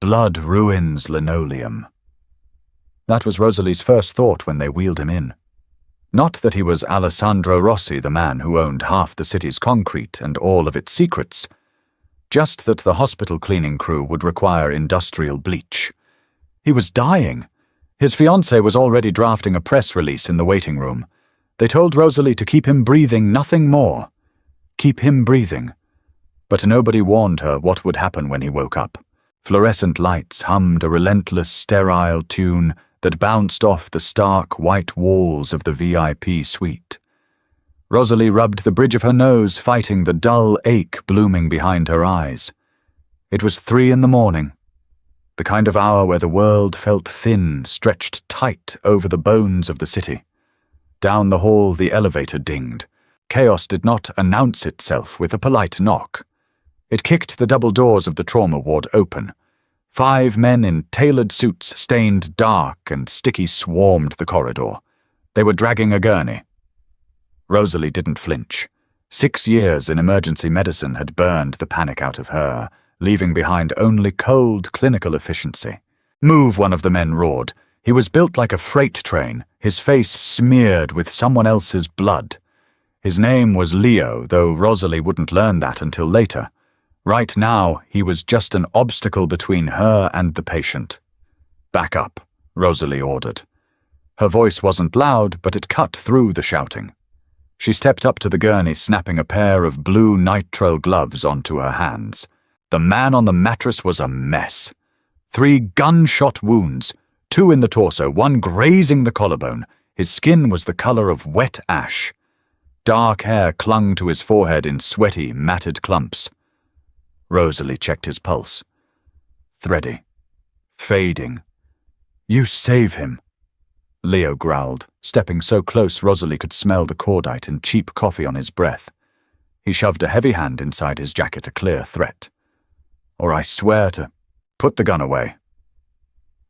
Blood ruins linoleum. That was Rosalie's first thought when they wheeled him in. Not that he was Alessandro Rossi, the man who owned half the city's concrete and all of its secrets, just that the hospital cleaning crew would require industrial bleach. He was dying. His fiancée was already drafting a press release in the waiting room. They told Rosalie to keep him breathing, nothing more. Keep him breathing. But nobody warned her what would happen when he woke up. Fluorescent lights hummed a relentless, sterile tune that bounced off the stark white walls of the VIP suite. Rosalie rubbed the bridge of her nose, fighting the dull ache blooming behind her eyes. It was 3 a.m, the kind of hour where the world felt thin, stretched tight over the bones of the city. Down the hall the elevator dinged. Chaos did not announce itself with a polite knock. It kicked the double doors of the trauma ward open. 5 men in tailored suits stained dark and sticky swarmed the corridor. They were dragging a gurney. Rosalie didn't flinch. 6 years in emergency medicine had burned the panic out of her, leaving behind only cold clinical efficiency. "Move," one of the men roared. He was built like a freight train, his face smeared with someone else's blood. His name was Leo, though Rosalie wouldn't learn that until later. Right now, he was just an obstacle between her and the patient. "Back up," Rosalie ordered. Her voice wasn't loud, but it cut through the shouting. She stepped up to the gurney, snapping a pair of blue nitrile gloves onto her hands. The man on the mattress was a mess. 3 gunshot wounds, 2 in the torso, 1 grazing the collarbone. His skin was the color of wet ash. Dark hair clung to his forehead in sweaty, matted clumps. Rosalie checked his pulse. Thready. Fading. "You save him," Leo growled, stepping so close Rosalie could smell the cordite and cheap coffee on his breath. He shoved a heavy hand inside his jacket, a clear threat. "Or I swear to—" "Put the gun away."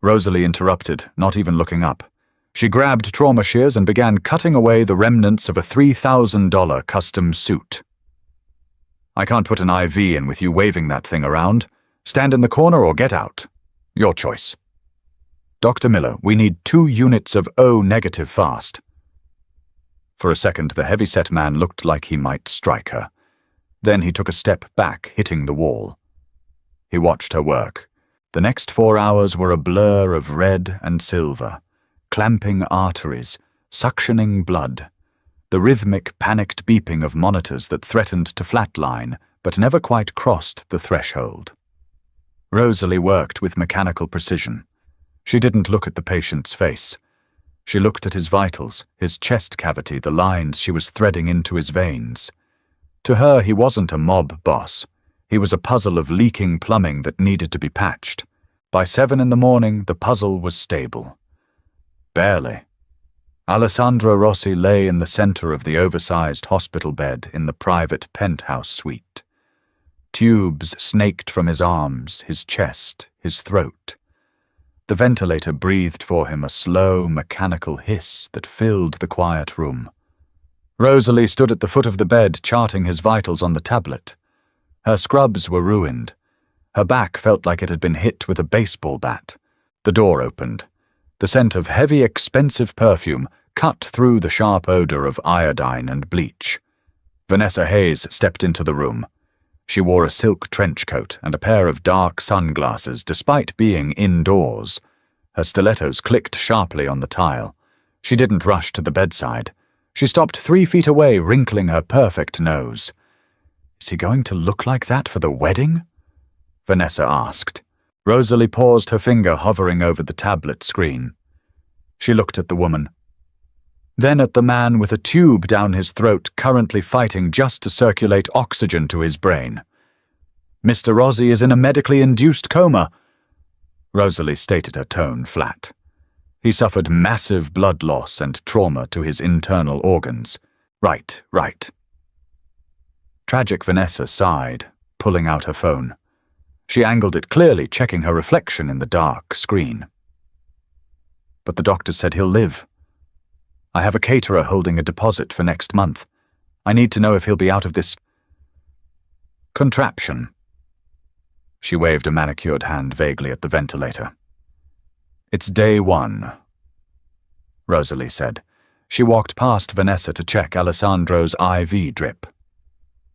Rosalie interrupted, not even looking up. She grabbed trauma shears and began cutting away the remnants of a $3,000 custom suit. "I can't put an IV in with you waving that thing around. Stand in the corner or get out. Your choice." "Dr. Miller, we need 2 units of O negative fast." For a second, the heavy-set man looked like he might strike her. Then he took a step back, hitting the wall. He watched her work. The next 4 hours were a blur of red and silver, clamping arteries, suctioning blood, the rhythmic, panicked beeping of monitors that threatened to flatline but never quite crossed the threshold. Rosalie worked with mechanical precision. She didn't look at the patient's face. She looked at his vitals, his chest cavity, the lines she was threading into his veins. To her, he wasn't a mob boss. He was a puzzle of leaking plumbing that needed to be patched. By 7 a.m, the puzzle was stable. Barely. Alessandro Rossi lay in the center of the oversized hospital bed in the private penthouse suite. Tubes snaked from his arms, his chest, his throat. The ventilator breathed for him a slow, mechanical hiss that filled the quiet room. Rosalie stood at the foot of the bed, charting his vitals on the tablet. Her scrubs were ruined. Her back felt like it had been hit with a baseball bat. The door opened. The scent of heavy, expensive perfume cut through the sharp odor of iodine and bleach. Vanessa Hayes stepped into the room. She wore a silk trench coat and a pair of dark sunglasses despite being indoors. Her stilettos clicked sharply on the tile. She didn't rush to the bedside. She stopped 3 feet away, wrinkling her perfect nose. "Is he going to look like that for the wedding?" Vanessa asked. Rosalie paused, her finger hovering over the tablet screen. She looked at the woman. Then at the man with a tube down his throat, currently fighting just to circulate oxygen to his brain. "Mr. Rossi is in a medically induced coma." Rosalie stated her tone flat. He suffered massive blood loss and trauma to his internal organs. Right. Tragic Vanessa sighed, pulling out her phone. She angled it clearly, checking her reflection in the dark screen. "But the doctors said he'll live. I have a caterer holding a deposit for next month. I need to know if he'll be out of this contraption." She waved a manicured hand vaguely at the ventilator. "It's day 1, Rosalie said. She walked past Vanessa to check Alessandro's IV drip.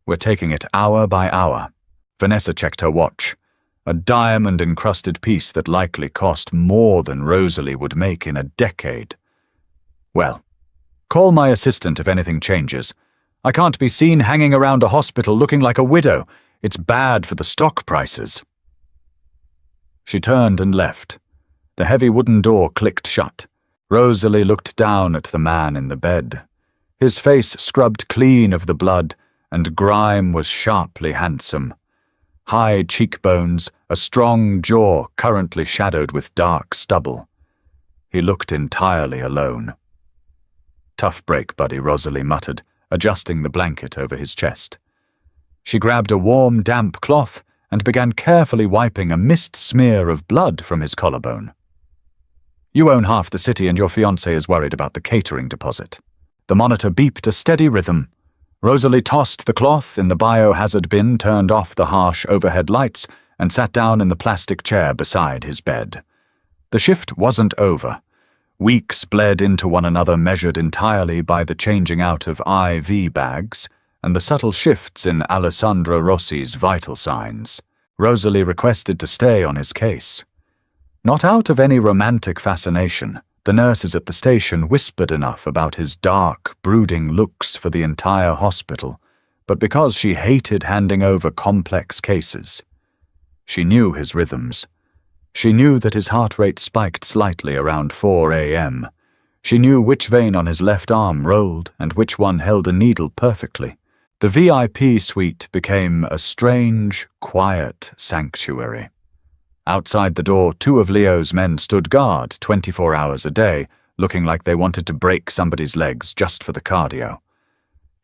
"We're taking it hour by hour." Vanessa checked her watch. A diamond-encrusted piece that likely cost more than Rosalie would make in a decade. "Well, call my assistant if anything changes. I can't be seen hanging around a hospital looking like a widow. It's bad for the stock prices." She turned and left. The heavy wooden door clicked shut. Rosalie looked down at the man in the bed. His face scrubbed clean of the blood, and grime was sharply handsome. High cheekbones, a strong jaw currently shadowed with dark stubble. He looked entirely alone. "Tough break, buddy," Rosalie muttered, adjusting the blanket over his chest. She grabbed a warm, damp cloth and began carefully wiping a mist smear of blood from his collarbone. "You own half the city and your fiancé is worried about the catering deposit." The monitor beeped a steady rhythm. Rosalie tossed the cloth in the biohazard bin, turned off the harsh overhead lights, and sat down in the plastic chair beside his bed. The shift wasn't over. Weeks bled into one another, measured entirely by the changing out of IV bags and the subtle shifts in Alessandro Rossi's vital signs. Rosalie requested to stay on his case. Not out of any romantic fascination, the nurses at the station whispered enough about his dark, brooding looks for the entire hospital, but because she hated handing over complex cases. She knew his rhythms. She knew that his heart rate spiked slightly around 4 a.m. She knew which vein on his left arm rolled and which one held a needle perfectly. The VIP suite became a strange, quiet sanctuary. Outside the door, 2 of Leo's men stood guard 24 hours a day, looking like they wanted to break somebody's legs just for the cardio.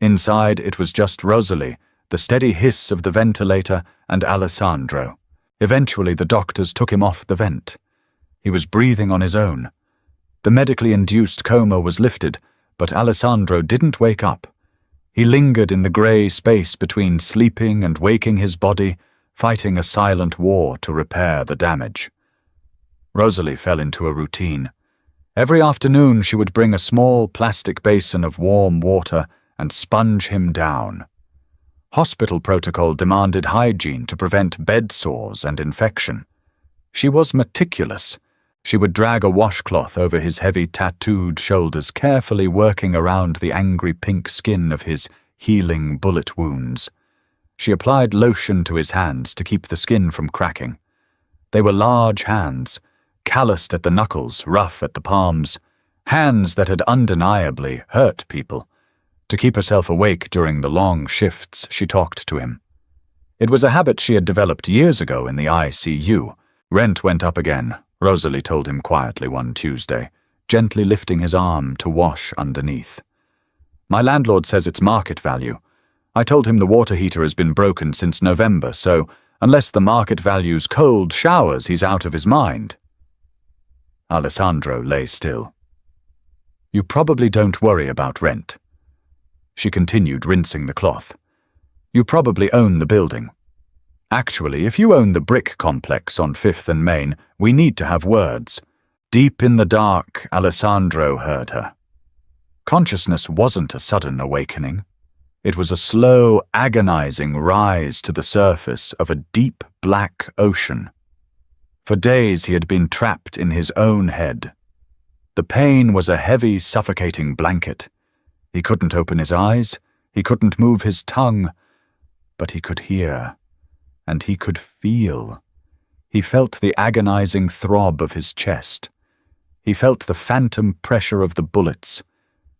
Inside, it was just Rosalie, the steady hiss of the ventilator, and Alessandro. Eventually, the doctors took him off the vent. He was breathing on his own. The medically induced coma was lifted, but Alessandro didn't wake up. He lingered in the grey space between sleeping and waking his body, fighting a silent war to repair the damage. Rosalie fell into a routine. Every afternoon she would bring a small plastic basin of warm water and sponge him down. Hospital protocol demanded hygiene to prevent bed sores and infection. She was meticulous. She would drag a washcloth over his heavy tattooed shoulders, carefully working around the angry pink skin of his healing bullet wounds. She applied lotion to his hands to keep the skin from cracking. They were large hands, calloused at the knuckles, rough at the palms, hands that had undeniably hurt people. To keep herself awake during the long shifts, she talked to him. It was a habit she had developed years ago in the ICU. Rent went up again, Rosalie told him quietly one Tuesday, gently lifting his arm to wash underneath. "My landlord says it's market value. I told him the water heater has been broken since November, so unless the market value's cold showers, he's out of his mind." Alessandro lay still. "You probably don't worry about rent." She continued, rinsing the cloth. "You probably own the building. Actually, if you own the brick complex on 5th and Main, we need to have words." Deep in the dark, Alessandro heard her. Consciousness wasn't a sudden awakening. It was a slow, agonizing rise to the surface of a deep black ocean. For days he had been trapped in his own head. The pain was a heavy, suffocating blanket. He couldn't open his eyes, he couldn't move his tongue, but he could hear, and he could feel. He felt the agonizing throb of his chest. He felt the phantom pressure of the bullets,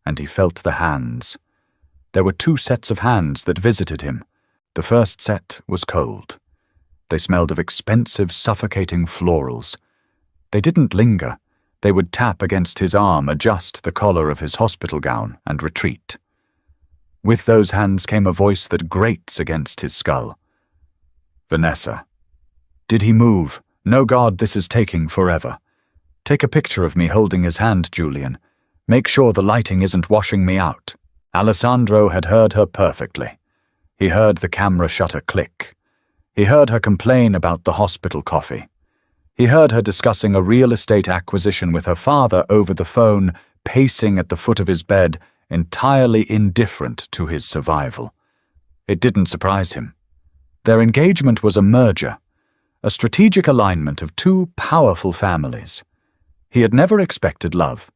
and he felt the hands. There were 2 sets of hands that visited him. The first set was cold. They smelled of expensive, suffocating florals. They didn't linger. They would tap against his arm, adjust the collar of his hospital gown, and retreat. With those hands came a voice that grates against his skull. "Vanessa." Did he move? "No, God, this is taking forever. Take a picture of me holding his hand, Julian. Make sure the lighting isn't washing me out." Alessandro had heard her perfectly. He heard the camera shutter click. He heard her complain about the hospital coffee. He heard her discussing a real estate acquisition with her father over the phone, pacing at the foot of his bed, entirely indifferent to his survival. It didn't surprise him. Their engagement was a merger, a strategic alignment of two powerful families. He had never expected love,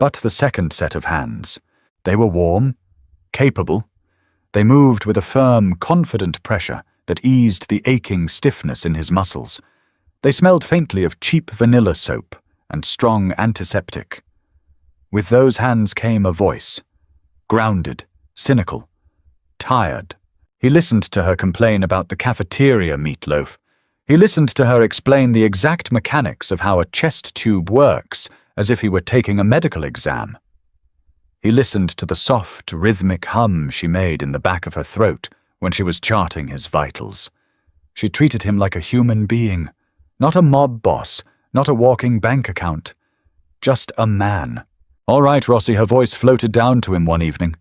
but the second set of hands. They were warm, capable. They moved with a firm, confident pressure that eased the aching stiffness in his muscles. They smelled faintly of cheap vanilla soap and strong antiseptic. With those hands came a voice, grounded, cynical, tired. He listened to her complain about the cafeteria meatloaf. He listened to her explain the exact mechanics of how a chest tube works, as if he were taking a medical exam. He listened to the soft, rhythmic hum she made in the back of her throat when she was charting his vitals. She treated him like a human being, not a mob boss, not a walking bank account, just a man. "All right, Rossi," her voice floated down to him one evening.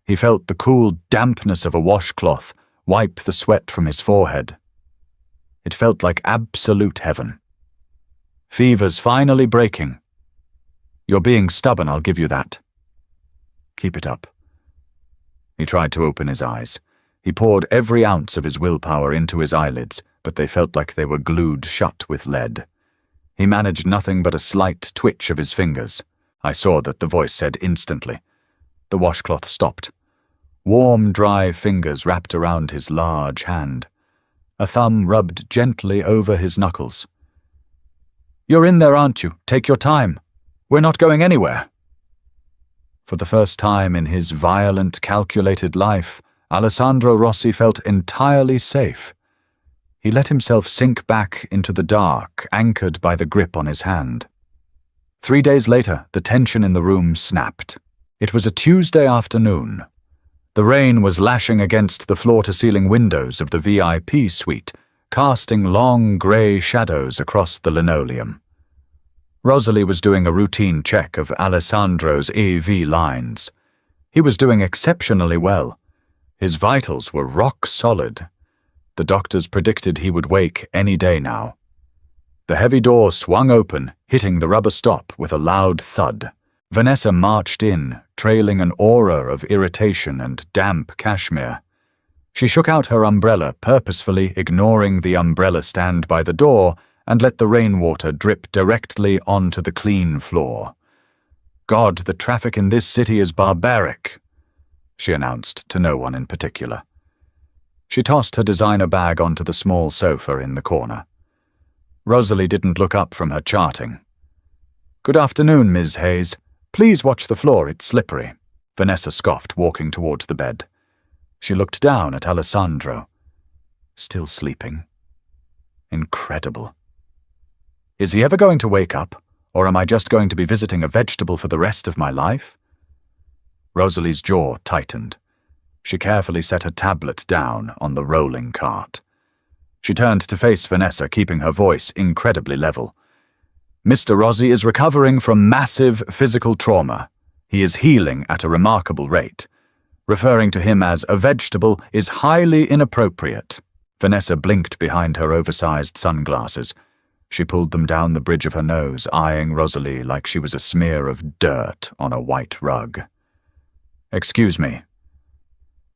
He felt the cool dampness of a washcloth wipe the sweat from his forehead. It felt like absolute heaven. "Fever's finally breaking. You're being stubborn, I'll give you that. Keep it up." He tried to open his eyes. He poured every ounce of his willpower into his eyelids, but they felt like they were glued shut with lead. He managed nothing but a slight twitch of his fingers. I saw that the voice said instantly. The washcloth stopped. Warm, dry fingers wrapped around his large hand. A thumb rubbed gently over his knuckles. "You're in there, aren't you? Take your time. We're not going anywhere." For the first time in his violent, calculated life, Alessandro Rossi felt entirely safe. He let himself sink back into the dark, anchored by the grip on his hand. 3 days later, the tension in the room snapped. It was a Tuesday afternoon. The rain was lashing against the floor-to-ceiling windows of the VIP suite, casting long grey shadows across the linoleum. Rosalie was doing a routine check of Alessandro's EV lines. He was doing exceptionally well. His vitals were rock solid. The doctors predicted he would wake any day now. The heavy door swung open, hitting the rubber stop with a loud thud. Vanessa marched in, trailing an aura of irritation and damp cashmere. She shook out her umbrella, purposefully ignoring the umbrella stand by the door, and let the rainwater drip directly onto the clean floor. "God, the traffic in this city is barbaric," she announced to no one in particular. She tossed her designer bag onto the small sofa in the corner. Rosalie didn't look up from her charting. "Good afternoon, Ms. Hayes. Please watch the floor, it's slippery," Vanessa scoffed, walking toward the bed. She looked down at Alessandro. Still sleeping. Incredible. Is he ever going to wake up, or am I just going to be visiting a vegetable for the rest of my life? Rosalie's jaw tightened. She carefully set her tablet down on the rolling cart. She turned to face Vanessa, keeping her voice incredibly level. "Mr. Rossi is recovering from massive physical trauma. He is healing at a remarkable rate. Referring to him as a vegetable is highly inappropriate." Vanessa blinked behind her oversized sunglasses. She pulled them down the bridge of her nose, eyeing Rosalie like she was a smear of dirt on a white rug. "Excuse me."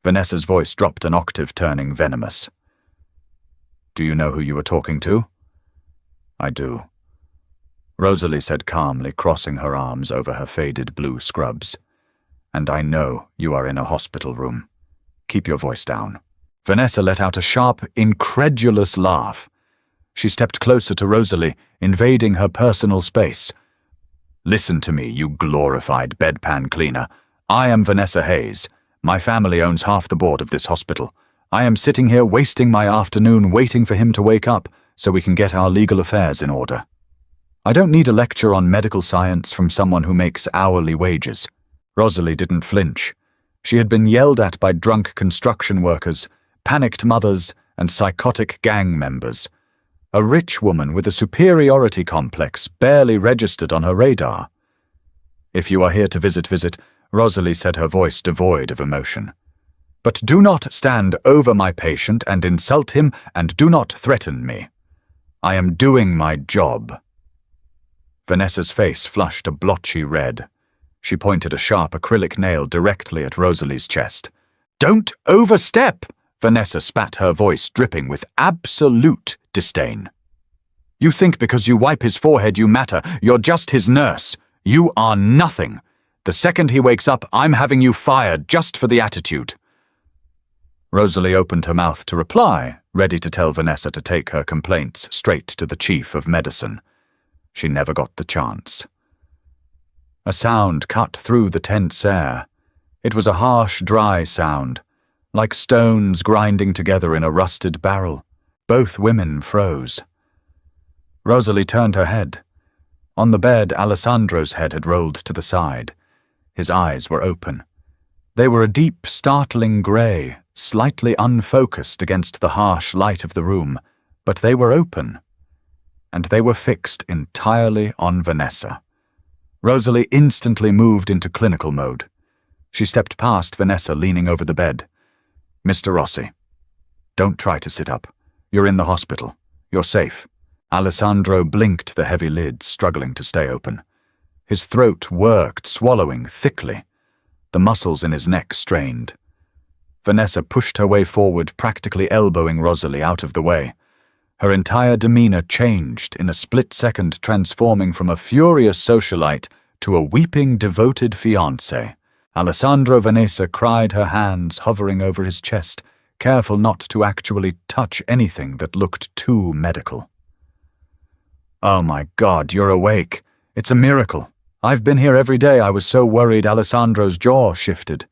Vanessa's voice dropped an octave, turning venomous. "Do you know who you were talking to?" "I do," Rosalie said calmly, crossing her arms over her faded blue scrubs. "And I know you are in a hospital room. Keep your voice down." Vanessa let out a sharp, incredulous laugh. She stepped closer to Rosalie, invading her personal space. "Listen to me, you glorified bedpan cleaner. I am Vanessa Hayes. My family owns half the board of this hospital. I am sitting here wasting my afternoon waiting for him to wake up so we can get our legal affairs in order. I don't need a lecture on medical science from someone who makes hourly wages." Rosalie didn't flinch. She had been yelled at by drunk construction workers, panicked mothers, and psychotic gang members. A rich woman with a superiority complex barely registered on her radar. "If you are here to visit," Rosalie said, her voice devoid of emotion. But do not stand over my patient and insult him, and do not threaten me. I am doing my job." Vanessa's face flushed a blotchy red. She pointed a sharp acrylic nail directly at Rosalie's chest. "Don't overstep!" Vanessa spat, her voice dripping with absolute disdain. "You think because you wipe his forehead you matter. You're just his nurse. You are nothing. The second he wakes up, I'm having you fired just for the attitude." Rosalie opened her mouth to reply, ready to tell Vanessa to take her complaints straight to the chief of medicine. She never got the chance. A sound cut through the tense air. It was a harsh, dry sound, like stones grinding together in a rusted barrel. Both women froze. Rosalie turned her head. On the bed, Alessandro's head had rolled to the side. His eyes were open. They were a deep, startling grey, slightly unfocused against the harsh light of the room, but they were open. And they were fixed entirely on Vanessa. Rosalie instantly moved into clinical mode. She stepped past Vanessa, leaning over the bed. "Mr. Rossi, don't try to sit up. You're in the hospital. You're safe." Alessandro blinked the heavy lids, struggling to stay open. His throat worked, swallowing thickly. The muscles in his neck strained. Vanessa pushed her way forward, practically elbowing Rosalie out of the way. Her entire demeanor changed in a split second, transforming from a furious socialite to a weeping, devoted fiancé. Alessandro Vanessa cried, her hands hovering over his chest, careful not to actually touch anything that looked too medical. "Oh my God, you're awake. It's a miracle. I've been here every day. I was so worried." Alessandro's jaw shifted.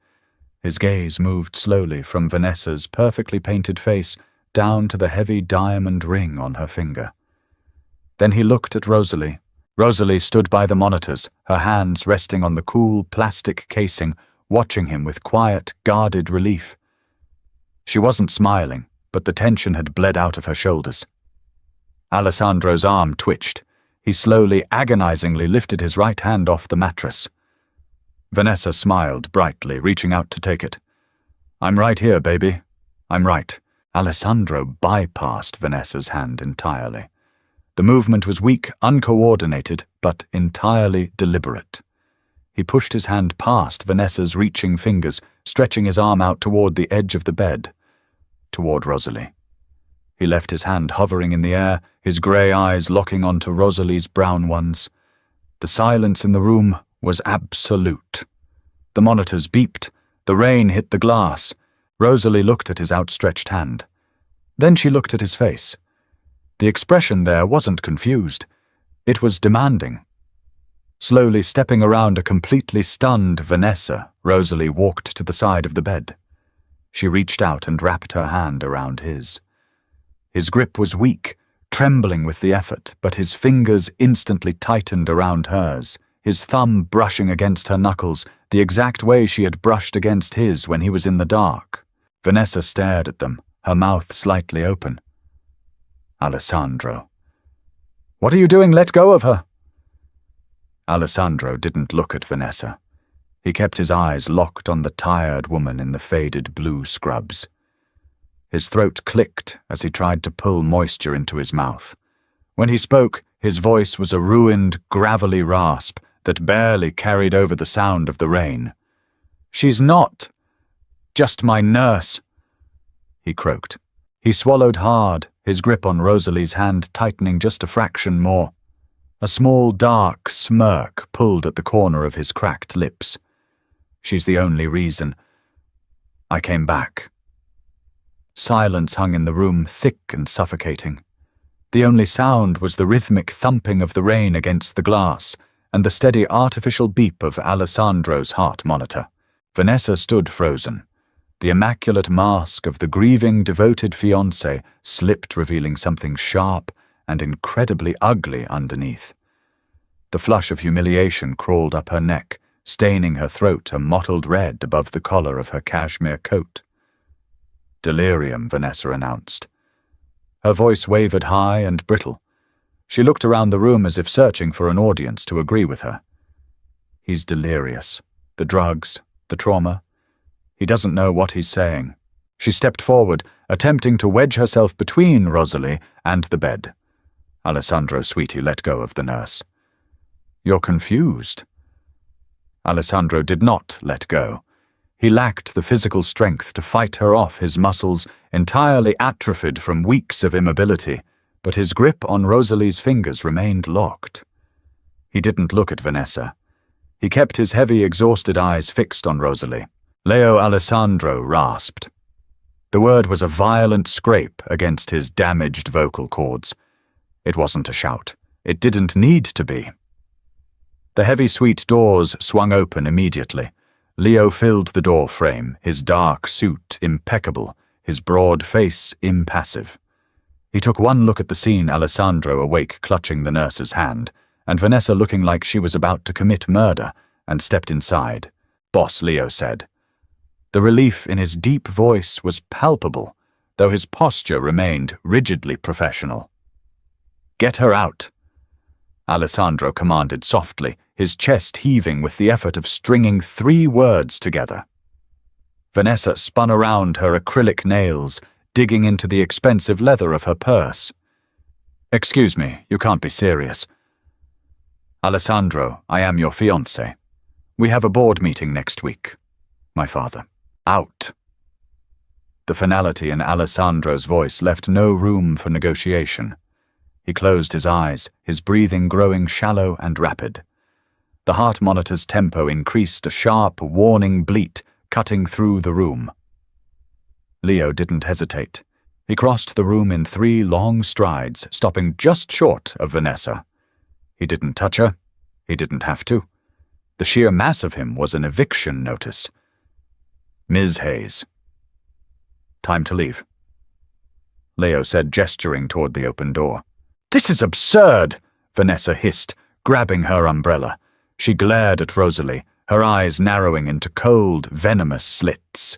His gaze moved slowly from Vanessa's perfectly painted face down to the heavy diamond ring on her finger. Then he looked at Rosalie. Rosalie stood by the monitors, her hands resting on the cool plastic casing, watching him with quiet, guarded relief. She wasn't smiling, but the tension had bled out of her shoulders. Alessandro's arm twitched. He slowly, agonizingly lifted his right hand off the mattress. Vanessa smiled brightly, reaching out to take it. "I'm right here, baby. I'm right." Alessandro bypassed Vanessa's hand entirely. The movement was weak, uncoordinated, but entirely deliberate. He pushed his hand past Vanessa's reaching fingers, stretching his arm out toward the edge of the bed, toward Rosalie. He left his hand hovering in the air, his grey eyes locking onto Rosalie's brown ones. The silence in the room was absolute. The monitors beeped. The rain hit the glass. Rosalie looked at his outstretched hand. Then she looked at his face. The expression there wasn't confused. It was demanding. Slowly stepping around a completely stunned Vanessa, Rosalie walked to the side of the bed. She reached out and wrapped her hand around his. His grip was weak, trembling with the effort, but his fingers instantly tightened around hers, his thumb brushing against her knuckles, the exact way she had brushed against his when he was in the dark. Vanessa stared at them, her mouth slightly open. "Alessandro." "What are you doing? Let go of her." Alessandro didn't look at Vanessa. He kept his eyes locked on the tired woman in the faded blue scrubs. His throat clicked as he tried to pull moisture into his mouth. When he spoke, his voice was a ruined, gravelly rasp that barely carried over the sound of the rain. "She's not just my nurse," he croaked. He swallowed hard, his grip on Rosalie's hand tightening just a fraction more. A small, dark smirk pulled at the corner of his cracked lips. "She's the only reason I came back." Silence hung in the room, thick and suffocating. The only sound was the rhythmic thumping of the rain against the glass and the steady artificial beep of Alessandro's heart monitor. Vanessa stood frozen. The immaculate mask of the grieving, devoted fiancé slipped, revealing something sharp and incredibly ugly underneath. The flush of humiliation crawled up her neck, staining her throat a mottled red above the collar of her cashmere coat. "Delirium," Vanessa announced. Her voice wavered high and brittle. She looked around the room as if searching for an audience to agree with her. "He's delirious. The drugs, the trauma. He doesn't know what he's saying. She stepped forward, attempting to wedge herself between Rosalie and the bed. Alessandro Sweetie let go of the nurse. You're confused. Alessandro did not let go. He lacked the physical strength to fight her off, his muscles entirely atrophied from weeks of immobility, but his grip on Rosalie's fingers remained locked. He didn't look at Vanessa. He kept his heavy, exhausted eyes fixed on Rosalie. Leo Alessandro rasped. The word was a violent scrape against his damaged vocal cords. It wasn't a shout. It didn't need to be. The heavy suite doors swung open immediately. Leo filled the door frame, his dark suit impeccable, his broad face impassive. He took one look at the scene, Alessandro awake clutching the nurse's hand, and Vanessa looking like she was about to commit murder, and stepped inside. Boss Leo said. The relief in his deep voice was palpable, though his posture remained rigidly professional. Get her out, Alessandro commanded softly, his chest heaving with the effort of stringing 3 words together. Vanessa spun around her acrylic nails, digging into the expensive leather of her purse. Excuse me, you can't be serious. Alessandro, I am your fiancé. We have a board meeting next week. My father. Out. The finality in Alessandro's voice left no room for negotiation. He closed his eyes, his breathing growing shallow and rapid. The heart monitor's tempo increased, a sharp, warning bleat cutting through the room. Leo didn't hesitate. He crossed the room in 3 long strides, stopping just short of Vanessa. He didn't touch her. He didn't have to. The sheer mass of him was an eviction notice. Ms. Hayes. Time to leave, Leo said, gesturing toward the open door. This is absurd, Vanessa hissed, grabbing her umbrella. She glared at Rosalie, her eyes narrowing into cold, venomous slits.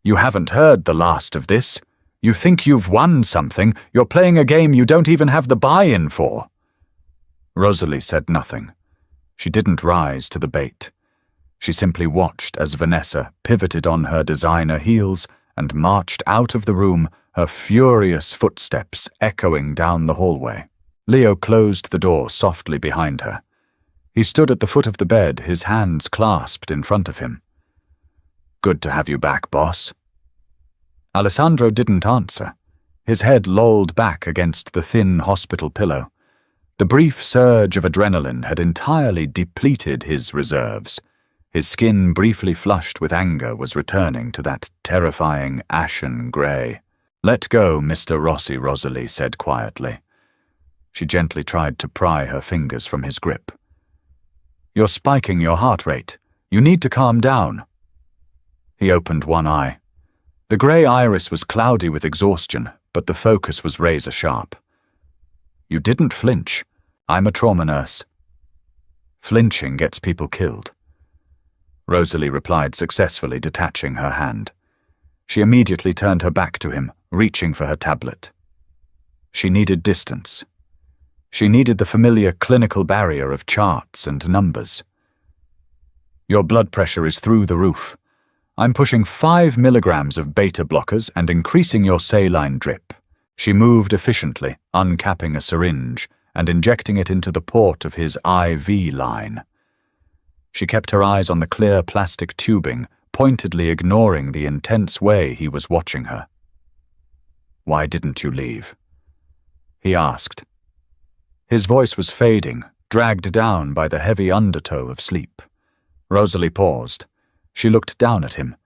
You haven't heard the last of this. You think you've won something. You're playing a game you don't even have the buy-in for. Rosalie said nothing. She didn't rise to the bait. She simply watched as Vanessa pivoted on her designer heels and marched out of the room, her furious footsteps echoing down the hallway. Leo closed the door softly behind her. He stood at the foot of the bed, his hands clasped in front of him. Good to have you back, boss. Alessandro didn't answer. His head lolled back against the thin hospital pillow. The brief surge of adrenaline had entirely depleted his reserves. His skin, briefly flushed with anger, was returning to that terrifying ashen grey. Let go, Mr. Rossi, Rosalie said quietly. She gently tried to pry her fingers from his grip. You're spiking your heart rate. You need to calm down. He opened one eye. The grey iris was cloudy with exhaustion, but the focus was razor-sharp. You didn't flinch. I'm a trauma nurse. Flinching gets people killed. Rosalie replied successfully, detaching her hand. She immediately turned her back to him, reaching for her tablet. She needed distance. She needed the familiar clinical barrier of charts and numbers. Your blood pressure is through the roof. I'm pushing 5 milligrams of beta blockers and increasing your saline drip. She moved efficiently, uncapping a syringe and injecting it into the port of his IV line. She kept her eyes on the clear plastic tubing, pointedly ignoring the intense way he was watching her. Why didn't you leave? He asked. His voice was fading, dragged down by the heavy undertow of sleep. Rosalie paused. She looked down at him.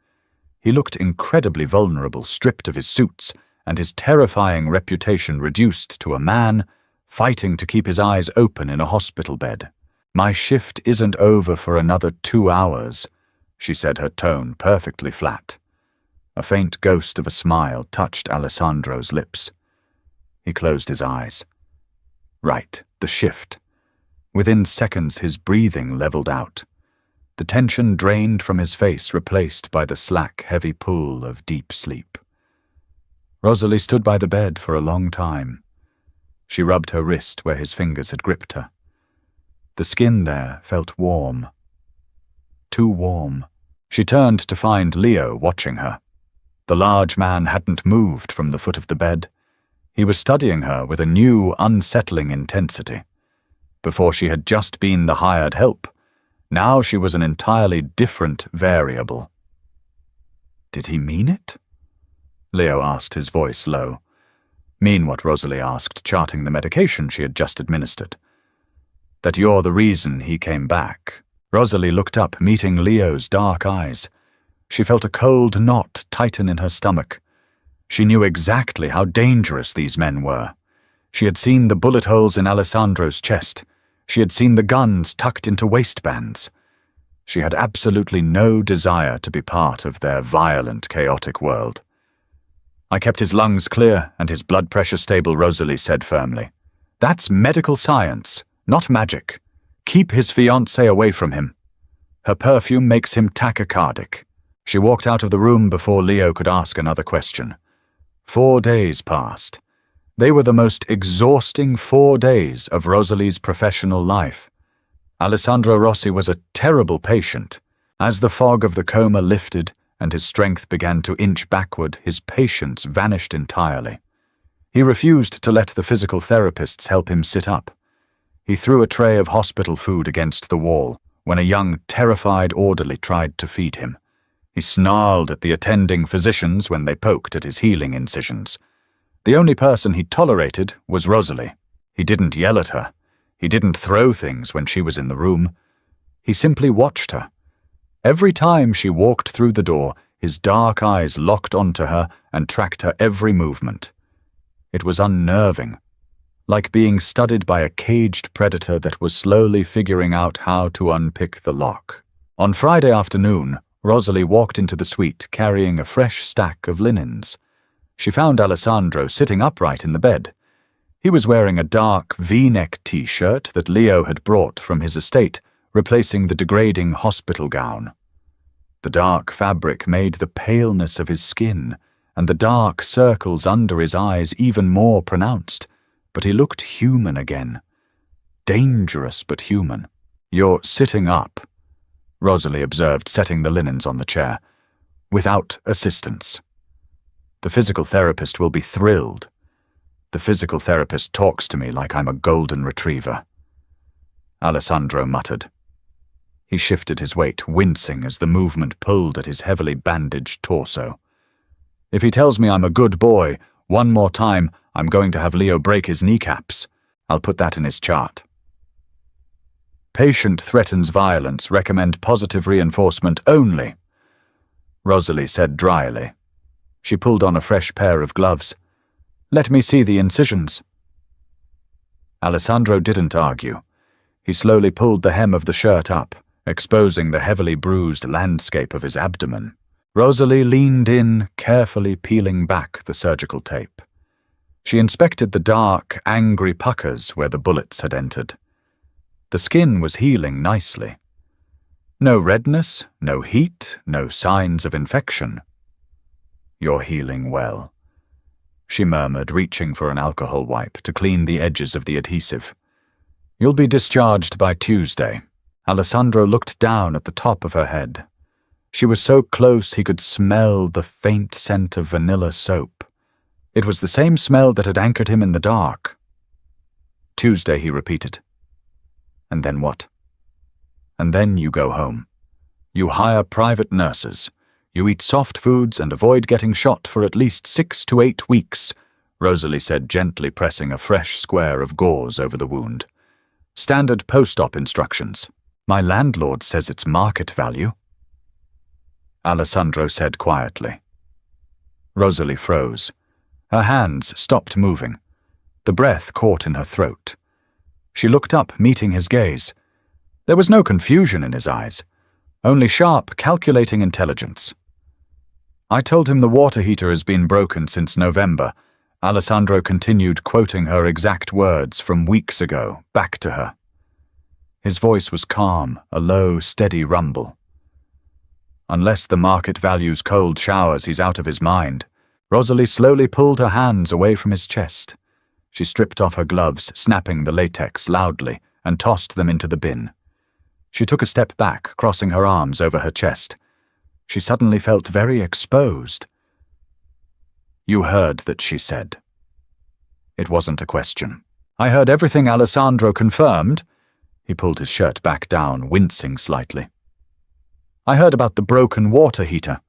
He looked incredibly vulnerable, stripped of his suits, and his terrifying reputation reduced to a man fighting to keep his eyes open in a hospital bed. My shift isn't over for another 2 hours, she said, her tone perfectly flat. A faint ghost of a smile touched Alessandro's lips. He closed his eyes. Right, the shift. Within seconds his breathing leveled out. The tension drained from his face, replaced by the slack, heavy pull of deep sleep. Rosalie stood by the bed for a long time. She rubbed her wrist where his fingers had gripped her. The skin there felt warm. Too warm. She turned to find Leo watching her. The large man hadn't moved from the foot of the bed. He was studying her with a new, unsettling intensity. Before she had just been the hired help. Now she was an entirely different variable. "Did he mean it?" Leo asked, his voice low. "Mean what?" Rosalie asked, charting the medication she had just administered. "That you're the reason he came back." Rosalie looked up, meeting Leo's dark eyes. She felt a cold knot tighten in her stomach. She knew exactly how dangerous these men were. She had seen the bullet holes in Alessandro's chest. She had seen the guns tucked into waistbands. She had absolutely no desire to be part of their violent, chaotic world. "I kept his lungs clear and his blood pressure stable," Rosalie said firmly. "That's medical science, not magic. Keep his fiancée away from him. Her perfume makes him tachycardic." She walked out of the room before Leo could ask another question. 4 days passed. They were the most exhausting 4 days of Rosalie's professional life. Alessandro Rossi was a terrible patient. As the fog of the coma lifted and his strength began to inch backward, his patience vanished entirely. He refused to let the physical therapists help him sit up. He threw a tray of hospital food against the wall when a young, terrified orderly tried to feed him. He snarled at the attending physicians when they poked at his healing incisions. The only person he tolerated was Rosalie. He didn't yell at her. He didn't throw things when she was in the room. He simply watched her. Every time she walked through the door, his dark eyes locked onto her and tracked her every movement. It was unnerving, like being studied by a caged predator that was slowly figuring out how to unpick the lock. On Friday afternoon, Rosalie walked into the suite carrying a fresh stack of linens. She found Alessandro sitting upright in the bed. He was wearing a dark V-neck t-shirt that Leo had brought from his estate, replacing the degrading hospital gown. The dark fabric made the paleness of his skin and the dark circles under his eyes even more pronounced, but he looked human again. Dangerous but human. "You're sitting up," Rosalie observed, setting the linens on the chair, "without assistance. The physical therapist will be thrilled. The physical therapist talks to me like I'm a golden retriever." Alessandro muttered. He shifted his weight, wincing as the movement pulled at his heavily bandaged torso. "If he tells me I'm a good boy, one more time, I'm going to have Leo break his kneecaps. I'll put that in his chart." "Patient threatens violence, recommend positive reinforcement only," Rosalie said dryly. She pulled on a fresh pair of gloves. "Let me see the incisions." Alessandro didn't argue. He slowly pulled the hem of the shirt up, exposing the heavily bruised landscape of his abdomen. Rosalie leaned in, carefully peeling back the surgical tape. She inspected the dark, angry puckers where the bullets had entered. The skin was healing nicely. No redness, no heat, no signs of infection. "You're healing well," she murmured, reaching for an alcohol wipe to clean the edges of the adhesive. "You'll be discharged by Tuesday." Alessandro looked down at the top of her head. She was so close he could smell the faint scent of vanilla soap. It was the same smell that had anchored him in the dark. "Tuesday," he repeated. "And then what?" "And then you go home. You hire private nurses. You eat soft foods and avoid getting shot for at least 6 to 8 weeks, Rosalie said, gently pressing a fresh square of gauze over the wound. "Standard post-op instructions. My landlord says it's market value." Alessandro said quietly. Rosalie froze. Her hands stopped moving. The breath caught in her throat. She looked up, meeting his gaze. There was no confusion in his eyes, only sharp, calculating intelligence. "I told him the water heater has been broken since November." Alessandro continued, quoting her exact words from weeks ago, back to her. His voice was calm, a low, steady rumble. "Unless the market values cold showers, he's out of his mind." Rosalie slowly pulled her hands away from his chest. She stripped off her gloves, snapping the latex loudly, and tossed them into the bin. She took a step back, crossing her arms over her chest. She suddenly felt very exposed. "You heard that she said." It wasn't a question. "I heard everything Alessandro confirmed." He pulled his shirt back down, wincing slightly. "I heard about the broken water heater.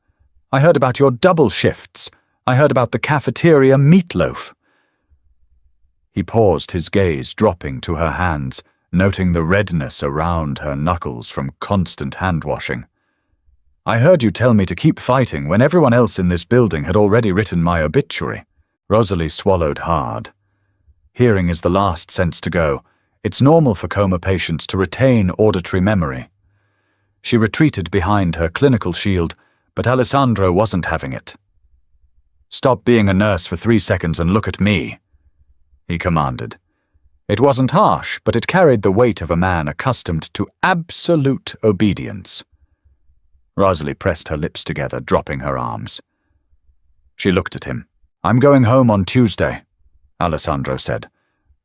I heard about your double shifts. I heard about the cafeteria meatloaf." He paused, his gaze dropping to her hands, noting the redness around her knuckles from constant hand-washing. "I heard you tell me to keep fighting when everyone else in this building had already written my obituary." Rosalie swallowed hard. Hearing is the last sense to go. It's normal for coma patients to retain auditory memory. She retreated behind her clinical shield, but Alessandro wasn't having it. "Stop being a nurse for 3 seconds and look at me," he commanded. It wasn't harsh, but it carried the weight of a man accustomed to absolute obedience. Rosalie pressed her lips together, dropping her arms. She looked at him. "I'm going home on Tuesday," Alessandro said.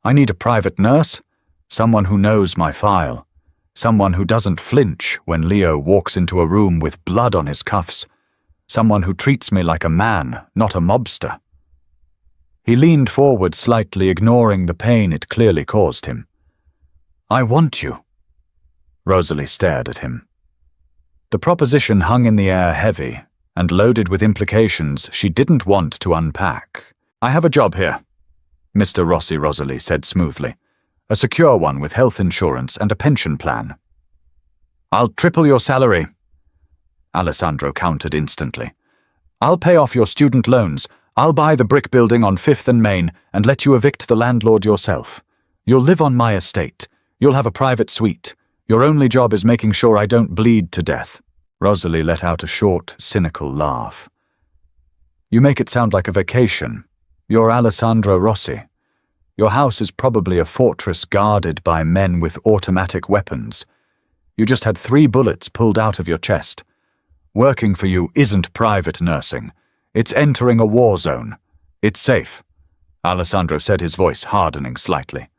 "I need a private nurse, someone who knows my file, someone who doesn't flinch when Leo walks into a room with blood on his cuffs, someone who treats me like a man, not a mobster." He leaned forward slightly, ignoring the pain it clearly caused him. "I want you." Rosalie stared at him. The proposition hung in the air heavy and loaded with implications she didn't want to unpack. "I have a job here," Mr. Rossi, Rosalie said smoothly. "A secure one with health insurance and a pension plan." "I'll triple your salary," Alessandro countered instantly. "I'll pay off your student loans. I'll buy the brick building on 5th and Main and let you evict the landlord yourself. You'll live on my estate. You'll have a private suite. Your only job is making sure I don't bleed to death." Rosalie let out a short, cynical laugh. "You make it sound like a vacation. You're Alessandro Rossi. Your house is probably a fortress guarded by men with automatic weapons. You just had 3 bullets pulled out of your chest. Working for you isn't private nursing. It's entering a war zone. It's safe," Alessandro said, his voice hardening slightly.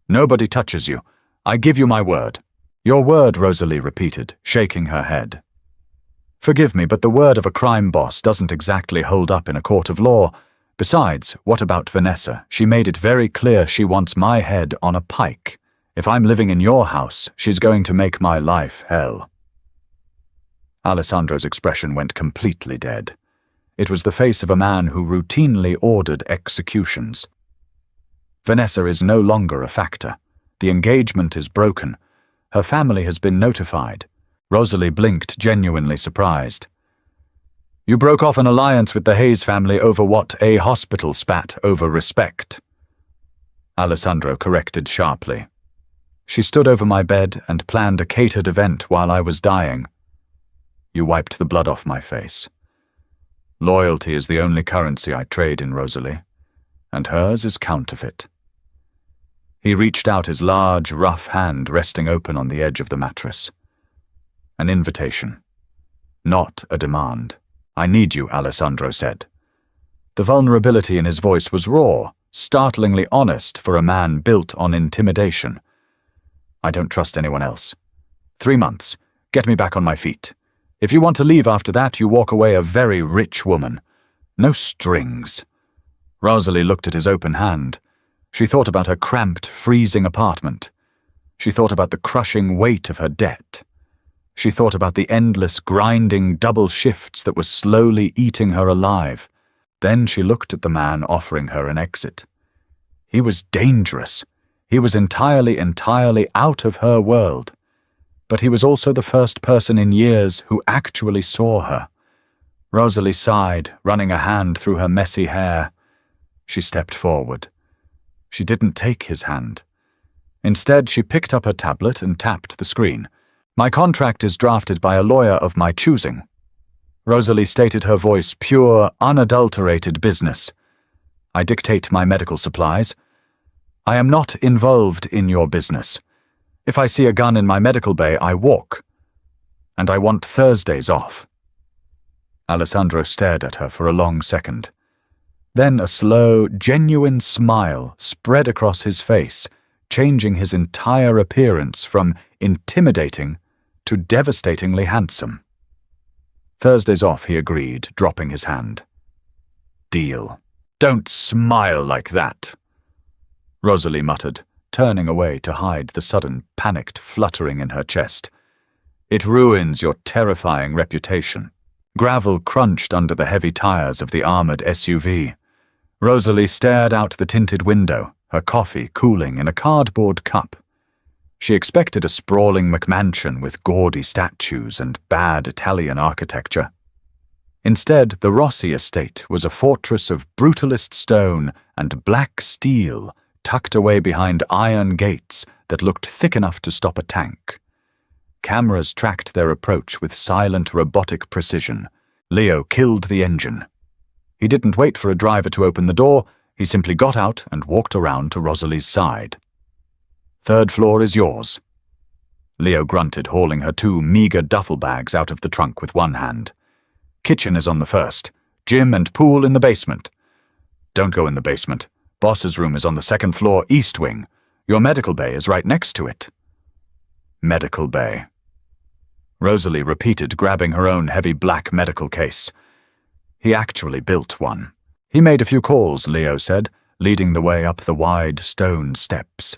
"Nobody touches you. I give you my word." "Your word," Rosalie repeated, shaking her head. "Forgive me, but the word of a crime boss doesn't exactly hold up in a court of law. Besides, what about Vanessa? She made it very clear she wants my head on a pike. If I'm living in your house, she's going to make my life hell." Alessandro's expression went completely dead. It was the face of a man who routinely ordered executions. Vanessa is no longer a factor. The engagement is broken. Her family has been notified. Rosalie blinked, genuinely surprised. "You broke off an alliance with the Hayes family over what a hospital spat over respect," Alessandro corrected sharply. "She stood over my bed and planned a catered event while I was dying." You wiped the blood off my face. "Loyalty is the only currency I trade in, Rosalie, and hers is counterfeit." He reached out his large, rough hand resting open on the edge of the mattress. "An invitation, not a demand. I need you," Alessandro said. The vulnerability in his voice was raw, startlingly honest for a man built on intimidation. "I don't trust anyone else. 3 months. Get me back on my feet. If you want to leave after that, you walk away a very rich woman. No strings." Rosalie looked at his open hand. She thought about her cramped, freezing apartment. She thought about the crushing weight of her debt. She thought about the endless, grinding double shifts that were slowly eating her alive. Then she looked at the man offering her an exit. He was dangerous. He was entirely out of her world. But he was also the first person in years who actually saw her. Rosalie sighed, running a hand through her messy hair. She stepped forward. She didn't take his hand. Instead, she picked up her tablet and tapped the screen. "My contract is drafted by a lawyer of my choosing." Rosalie stated, her voice pure, unadulterated business. "I dictate my medical supplies. I am not involved in your business. If I see a gun in my medical bay, I walk. And I want Thursdays off." Alessandro stared at her for a long second. Then a slow, genuine smile spread across his face, changing his entire appearance from intimidating to devastatingly handsome. Thursday's off, he agreed, dropping his hand. Deal. Don't smile like that, Rosalie muttered, turning away to hide the sudden, panicked fluttering in her chest. It ruins your terrifying reputation. Gravel crunched under the heavy tires of the armored SUV. Rosalie stared out the tinted window, her coffee cooling in a cardboard cup. She expected a sprawling McMansion with gaudy statues and bad Italian architecture. Instead, the Rossi estate was a fortress of brutalist stone and black steel tucked away behind iron gates that looked thick enough to stop a tank. Cameras tracked their approach with silent robotic precision. Leo killed the engine. He didn't wait for a driver to open the door, he simply got out and walked around to Rosalie's side. "Third floor is yours." Leo grunted, hauling her 2 meager duffel bags out of the trunk with one hand. "Kitchen is on the first. Gym and pool in the basement." "Don't go in the basement. Boss's room is on the 2nd floor, east wing. Your medical bay is right next to it." Medical bay. Rosalie repeated, grabbing her own heavy black medical case. He actually built one. He made a few calls, Leo said, leading the way up the wide stone steps.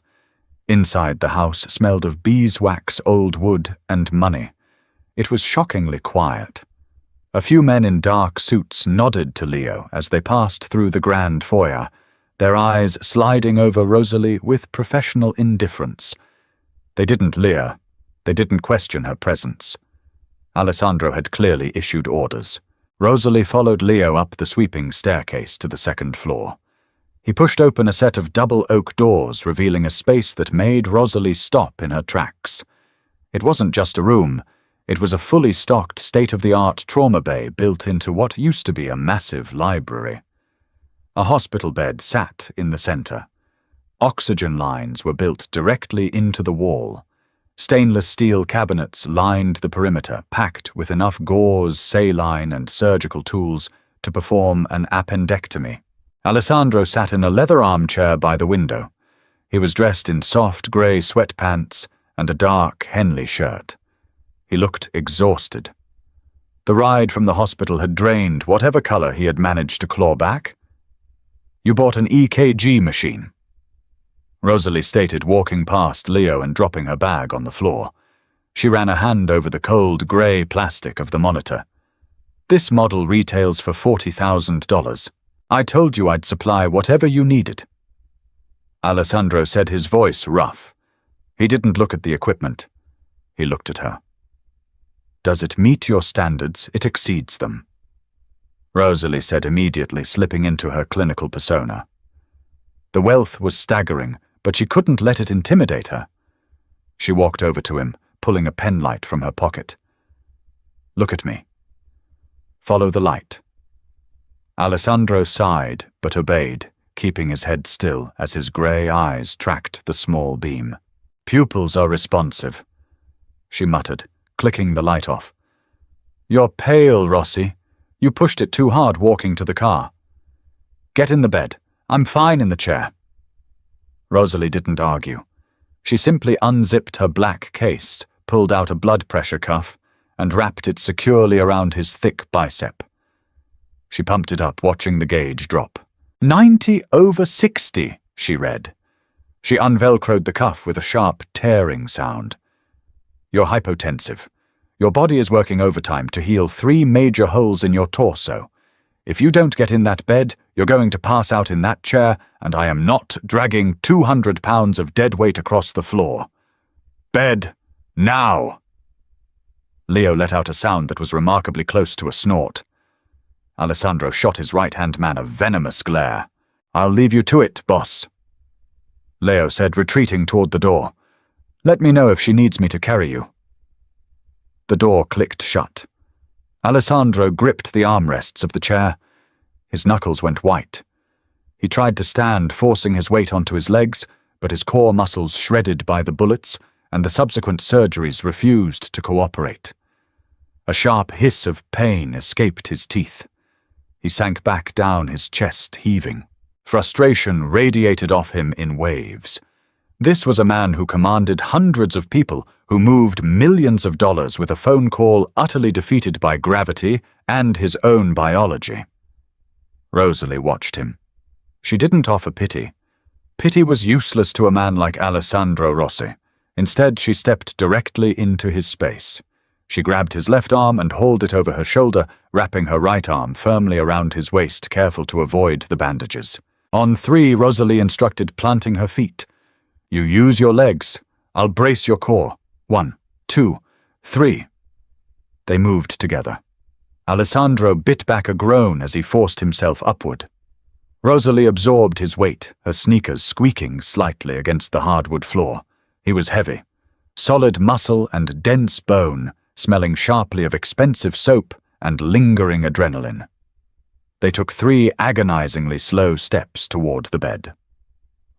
Inside, the house smelled of beeswax, old wood, and money. It was shockingly quiet. A few men in dark suits nodded to Leo as they passed through the grand foyer, their eyes sliding over Rosalie with professional indifference. They didn't leer. They didn't question her presence. Alessandro had clearly issued orders. Rosalie followed Leo up the sweeping staircase to the 2nd floor. He pushed open a set of double oak doors, revealing a space that made Rosalie stop in her tracks. It wasn't just a room. It was a fully stocked, state-of-the-art trauma bay built into what used to be a massive library. A hospital bed sat in the center. Oxygen lines were built directly into the wall. Stainless steel cabinets lined the perimeter, packed with enough gauze, saline, and surgical tools to perform an appendectomy. Alessandro sat in a leather armchair by the window. He was dressed in soft grey sweatpants and a dark Henley shirt. He looked exhausted. The ride from the hospital had drained whatever color he had managed to claw back. "You bought an EKG machine," Rosalie stated, walking past Leo and dropping her bag on the floor. She ran a hand over the cold grey plastic of the monitor. "This model retails for $40,000. I told you I'd supply whatever you needed." Alessandro said, his voice rough. He didn't look at the equipment. He looked at her. "Does it meet your standards? It exceeds them," Rosalie said, immediately slipping into her clinical persona. The wealth was staggering, but she couldn't let it intimidate her. She walked over to him, pulling a penlight from her pocket. "Look at me. Follow the light." Alessandro sighed, but obeyed, keeping his head still as his grey eyes tracked the small beam. "Pupils are responsive," she muttered, clicking the light off. "You're pale, Rossi. You pushed it too hard walking to the car. Get in the bed. I'm fine in the chair." Rosalie didn't argue. She simply unzipped her black case, pulled out a blood pressure cuff, and wrapped it securely around his thick bicep. She pumped it up, watching the gauge drop. 90/60, she read. She unvelcroed the cuff with a sharp, tearing sound. "You're hypotensive. Your body is working overtime to heal 3 major holes in your torso. If you don't get in that bed, you're going to pass out in that chair, and I am not dragging 200 pounds of dead weight across the floor. Bed, now!" Leo let out a sound that was remarkably close to a snort. Alessandro shot his right-hand man a venomous glare. "I'll leave you to it, boss," Leo said, retreating toward the door. "Let me know if she needs me to carry you." The door clicked shut. Alessandro gripped the armrests of the chair. His knuckles went white. He tried to stand, forcing his weight onto his legs, but his core muscles shredded by the bullets, and the subsequent surgeries refused to cooperate. A sharp hiss of pain escaped his teeth. He sank back down, his chest heaving. Frustration radiated off him in waves. This was a man who commanded hundreds of people, who moved millions of dollars with a phone call utterly defeated by gravity and his own biology. Rosalie watched him. She didn't offer pity. Pity was useless to a man like Alessandro Rossi. Instead, she stepped directly into his space. She grabbed his left arm and hauled it over her shoulder, wrapping her right arm firmly around his waist, careful to avoid the bandages. On 3, Rosalie instructed, planting her feet. "You use your legs. I'll brace your core. 1, 2, 3. They moved together. Alessandro bit back a groan as he forced himself upward. Rosalie absorbed his weight, her sneakers squeaking slightly against the hardwood floor. He was heavy, solid muscle and dense bone, smelling sharply of expensive soap and lingering adrenaline. They took 3 agonizingly slow steps toward the bed.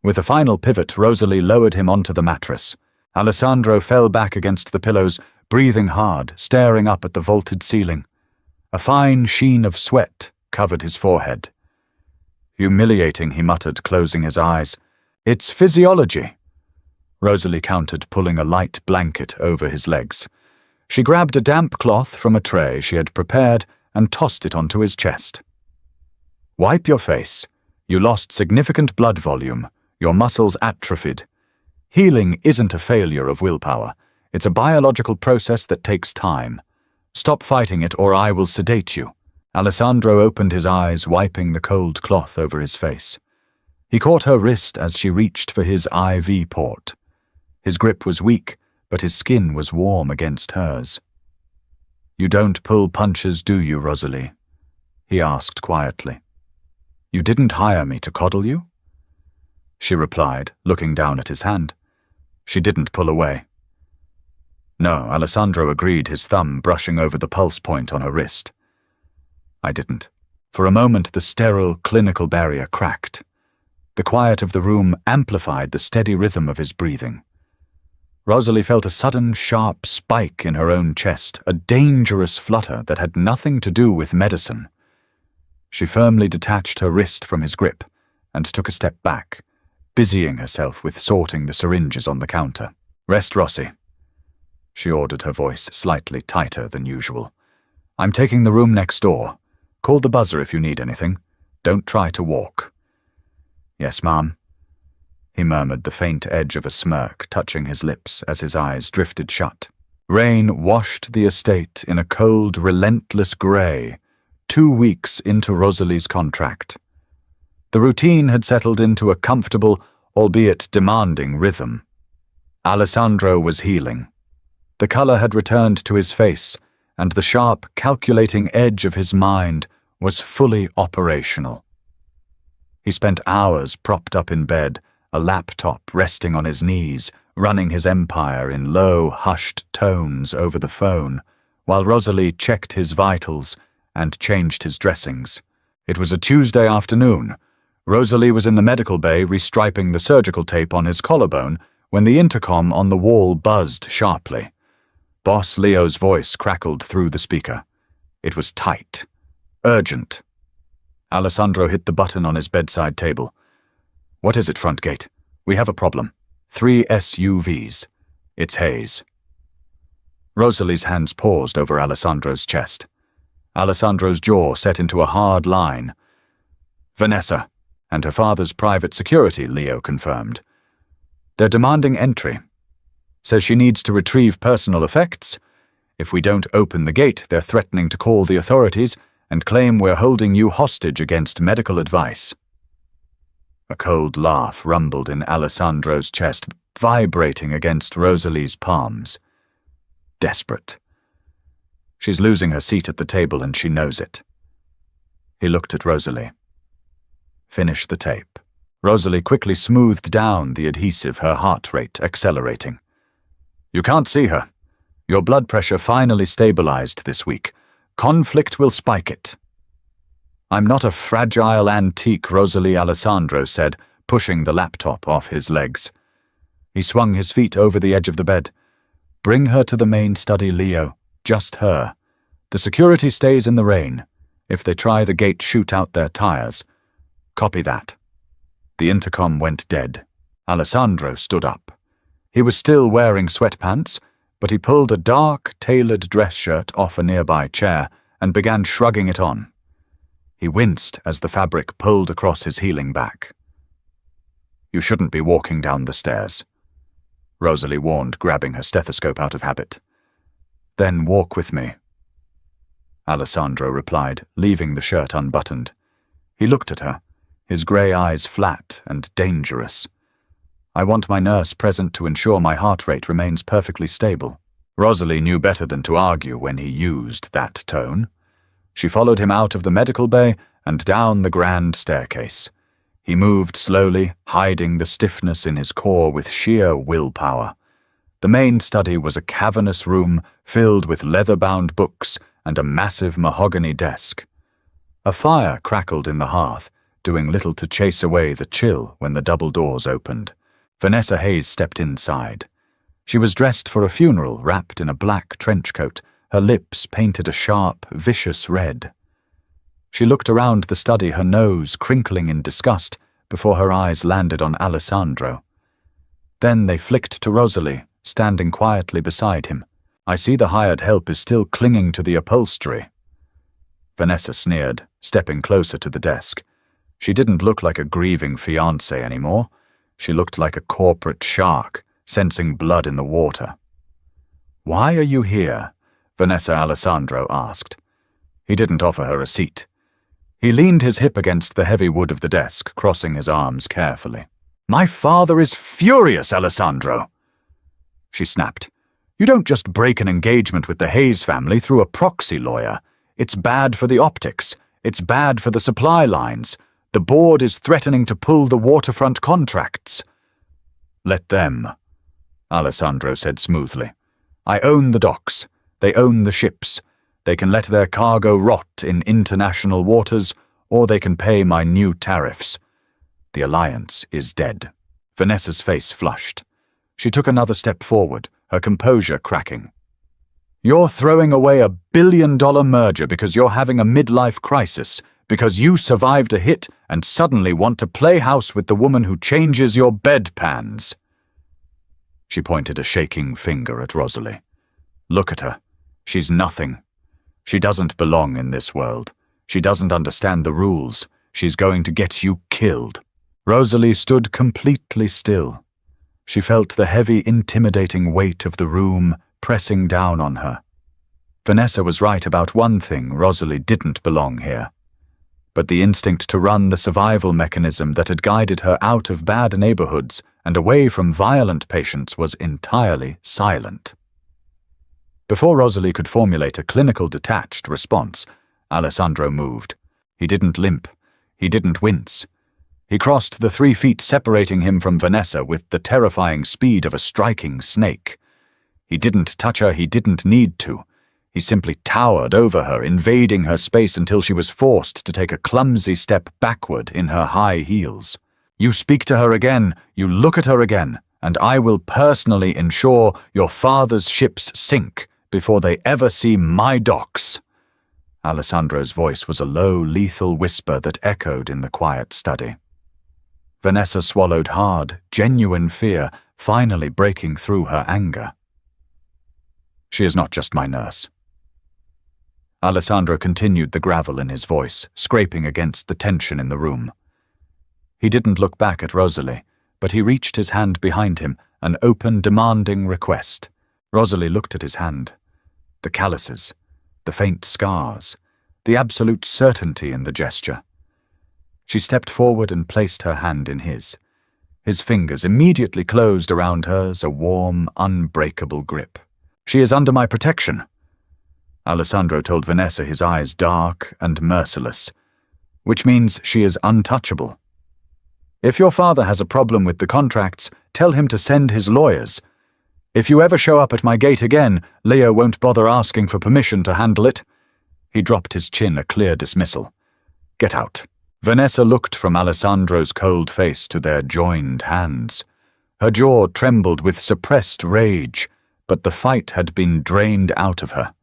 With a final pivot, Rosalie lowered him onto the mattress. Alessandro fell back against the pillows, breathing hard, staring up at the vaulted ceiling. A fine sheen of sweat covered his forehead. "Humiliating," he muttered, closing his eyes. "It's physiology." Rosalie countered, pulling a light blanket over his legs. She grabbed a damp cloth from a tray she had prepared and tossed it onto his chest. "Wipe your face. You lost significant blood volume. Your muscles atrophied. Healing isn't a failure of willpower. It's a biological process that takes time. Stop fighting it or I will sedate you." Alessandro opened his eyes, wiping the cold cloth over his face. He caught her wrist as she reached for his IV port. His grip was weak, but his skin was warm against hers. "You don't pull punches, do you, Rosalie?" he asked quietly. "You didn't hire me to coddle you?" She replied, looking down at his hand. She didn't pull away. "No," Alessandro agreed, his thumb brushing over the pulse point on her wrist. "I didn't." For a moment, the sterile, clinical barrier cracked. The quiet of the room amplified the steady rhythm of his breathing. Rosalie felt a sudden, sharp spike in her own chest, a dangerous flutter that had nothing to do with medicine. She firmly detached her wrist from his grip and took a step back, busying herself with sorting the syringes on the counter. "Rest, Rossi," she ordered, her voice slightly tighter than usual. "I'm taking the room next door. Call the buzzer if you need anything. Don't try to walk." "Yes, ma'am," he murmured, the faint edge of a smirk touching his lips as his eyes drifted shut. Rain washed the estate in a cold, relentless grey, 2 weeks into Rosalie's contract. The routine had settled into a comfortable, albeit demanding, rhythm. Alessandro was healing. The colour had returned to his face, and the sharp, calculating edge of his mind was fully operational. He spent hours propped up in bed, a laptop resting on his knees, running his empire in low, hushed tones over the phone, while Rosalie checked his vitals and changed his dressings. It was a Tuesday afternoon. Rosalie was in the medical bay restriping the surgical tape on his collarbone when the intercom on the wall buzzed sharply. Boss Leo's voice crackled through the speaker. It was tight. Urgent. Alessandro hit the button on his bedside table. "What is it, front gate? We have a problem. 3 SUVs. It's Hayes." Rosalie's hands paused over Alessandro's chest. Alessandro's jaw set into a hard line. "Vanessa and her father's private security," Leo confirmed. "They're demanding entry. Says she needs to retrieve personal effects. If we don't open the gate, they're threatening to call the authorities and claim we're holding you hostage against medical advice." A cold laugh rumbled in Alessandro's chest, vibrating against Rosalie's palms. Desperate. She's losing her seat at the table and she knows it. He looked at Rosalie. "Finish the tape." Rosalie quickly smoothed down the adhesive, her heart rate accelerating. "You can't see her. Your blood pressure finally stabilized this week. Conflict will spike it." "I'm not a fragile antique," Rosalie, Alessandro said, pushing the laptop off his legs. He swung his feet over the edge of the bed. "Bring her to the main study, Leo. Just her. The security stays in the rain. If they try the gate, shoot out their tires. Copy that." The intercom went dead. Alessandro stood up. He was still wearing sweatpants, but he pulled a dark, tailored dress shirt off a nearby chair and began shrugging it on. He winced as the fabric pulled across his healing back. "You shouldn't be walking down the stairs," Rosalie warned, grabbing her stethoscope out of habit. "Then walk with me," Alessandro replied, leaving the shirt unbuttoned. He looked at her, his grey eyes flat and dangerous. "I want my nurse present to ensure my heart rate remains perfectly stable." Rosalie knew better than to argue when he used that tone. She followed him out of the medical bay and down the grand staircase. He moved slowly, hiding the stiffness in his core with sheer willpower. The main study was a cavernous room filled with leather-bound books and a massive mahogany desk. A fire crackled in the hearth, doing little to chase away the chill when the double doors opened. Vanessa Hayes stepped inside. She was dressed for a funeral, wrapped in a black trench coat, her lips painted a sharp, vicious red. She looked around the study, her nose crinkling in disgust, before her eyes landed on Alessandro. Then they flicked to Rosalie, standing quietly beside him. "I see the hired help is still clinging to the upholstery." Vanessa sneered, stepping closer to the desk. She didn't look like a grieving fiancé anymore. She looked like a corporate shark, sensing blood in the water. "Why are you here?" Vanessa Alessandro asked. He didn't offer her a seat. He leaned his hip against the heavy wood of the desk, crossing his arms carefully. "My father is furious, Alessandro," she snapped. "You don't just break an engagement with the Hayes family through a proxy lawyer. It's bad for the optics. It's bad for the supply lines. The board is threatening to pull the waterfront contracts." "Let them," Alessandro said smoothly. "I own the docks. They own the ships. They can let their cargo rot in international waters, or they can pay my new tariffs. The alliance is dead." Vanessa's face flushed. She took another step forward, her composure cracking. "You're throwing away $1 billion merger because you're having a midlife crisis, because you survived a hit and suddenly want to play house with the woman who changes your bedpans." She pointed a shaking finger at Rosalie. "Look at her. She's nothing. She doesn't belong in this world. She doesn't understand the rules. She's going to get you killed." Rosalie stood completely still. She felt the heavy, intimidating weight of the room pressing down on her. Vanessa was right about one thing: Rosalie didn't belong here. But the instinct to run the survival mechanism that had guided her out of bad neighborhoods and away from violent patients was entirely silent. Before Rosalie could formulate a clinical detached response, Alessandro moved. He didn't limp. He didn't wince. He crossed the 3 feet separating him from Vanessa with the terrifying speed of a striking snake. He didn't touch her. He didn't need to. He simply towered over her, invading her space until she was forced to take a clumsy step backward in her high heels. "You speak to her again, you look at her again, and I will personally ensure your father's ships sink before they ever see my docks." Alessandro's voice was a low, lethal whisper that echoed in the quiet study. Vanessa swallowed hard, genuine fear finally breaking through her anger. "She is not just my nurse." Alessandro continued the gravel in his voice, scraping against the tension in the room. He didn't look back at Rosalie, but he reached his hand behind him, an open, demanding request. Rosalie looked at his hand. The calluses, the faint scars, the absolute certainty in the gesture. She stepped forward and placed her hand in his. His fingers immediately closed around hers, a warm, unbreakable grip. "She is under my protection," Alessandro told Vanessa, his eyes dark and merciless, "which means she is untouchable. If your father has a problem with the contracts, tell him to send his lawyers. If you ever show up at my gate again, Leo won't bother asking for permission to handle it." He dropped his chin, a clear dismissal. "Get out." Vanessa looked from Alessandro's cold face to their joined hands. Her jaw trembled with suppressed rage, but the fight had been drained out of her.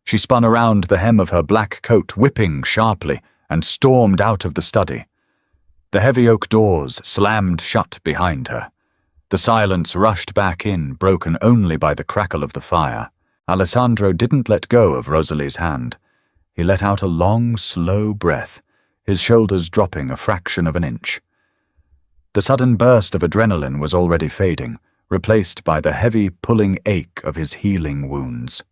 She spun around the hem of her black coat, whipping sharply, and stormed out of the study. The heavy oak doors slammed shut behind her. The silence rushed back in, broken only by the crackle of the fire. Alessandro didn't let go of Rosalie's hand. He let out a long, slow breath, his shoulders dropping a fraction of an inch. The sudden burst of adrenaline was already fading, replaced by the heavy, pulling ache of his healing wounds.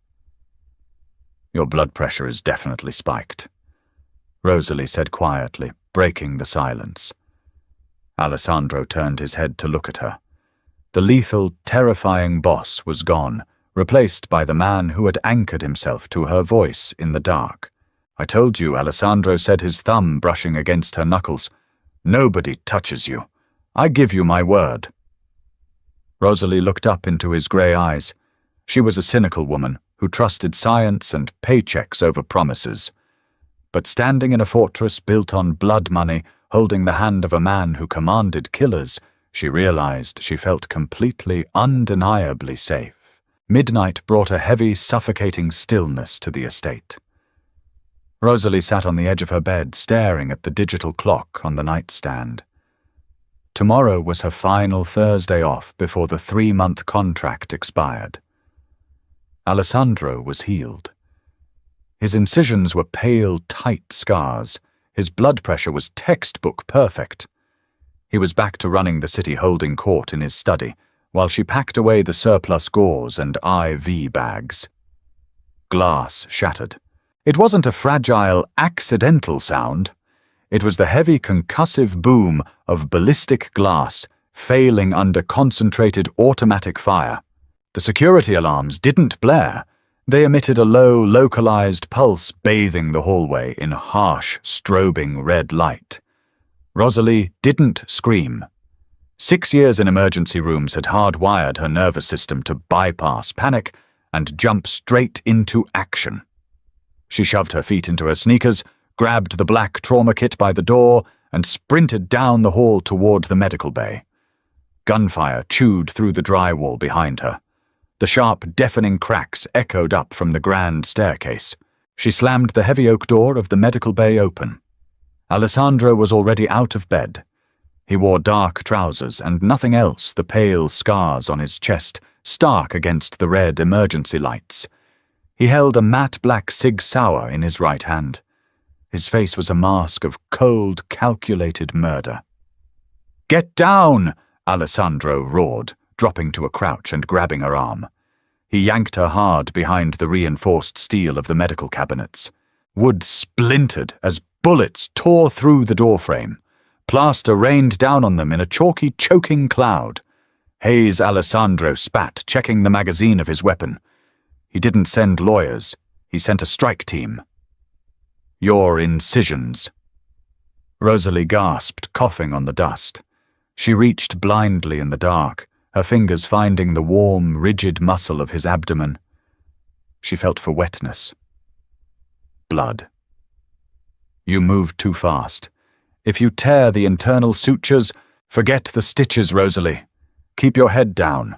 "Your blood pressure is definitely spiked," Rosalie said quietly, breaking the silence. Alessandro turned his head to look at her. The lethal, terrifying boss was gone, replaced by the man who had anchored himself to her voice in the dark. "I told you," Alessandro said, his thumb brushing against her knuckles. "Nobody touches you. I give you my word." Rosalie looked up into his grey eyes. She was a cynical woman who trusted science and paychecks over promises. But standing in a fortress built on blood money, holding the hand of a man who commanded killers, she realized she felt completely, undeniably safe. Midnight brought a heavy, suffocating stillness to the estate. Rosalie sat on the edge of her bed, staring at the digital clock on the nightstand. Tomorrow was her final Thursday off before the 3-month contract expired. Alessandro was healed. His incisions were pale, tight scars. His blood pressure was textbook perfect. He was back to running the city holding court in his study, while she packed away the surplus gauze and IV bags. Glass shattered. It wasn't a fragile, accidental sound. It was the heavy, concussive boom of ballistic glass failing under concentrated automatic fire. The security alarms didn't blare. They emitted a low, localized pulse bathing the hallway in harsh, strobing red light. Rosalie didn't scream. 6 years in emergency rooms had hardwired her nervous system to bypass panic and jump straight into action. She shoved her feet into her sneakers, grabbed the black trauma kit by the door, and sprinted down the hall toward the medical bay. Gunfire chewed through the drywall behind her. The sharp, deafening cracks echoed up from the grand staircase. She slammed the heavy oak door of the medical bay open. Alessandro was already out of bed. He wore dark trousers and nothing else, the pale scars on his chest, stark against the red emergency lights. He held a matte black Sig Sauer in his right hand. His face was a mask of cold, calculated murder. "Get down!" Alessandro roared, dropping to a crouch and grabbing her arm. He yanked her hard behind the reinforced steel of the medical cabinets. Wood splintered as bullets tore through the doorframe. Plaster rained down on them in a chalky, choking cloud. Haze Alessandro spat, checking the magazine of his weapon. He didn't send lawyers. He sent a strike team. "Your incisions." Rosalie gasped, coughing on the dust. She reached blindly in the dark, her fingers finding the warm, rigid muscle of his abdomen. She felt for wetness. Blood. "You moved too fast. If you tear the internal sutures, forget the stitches, Rosalie. Keep your head down."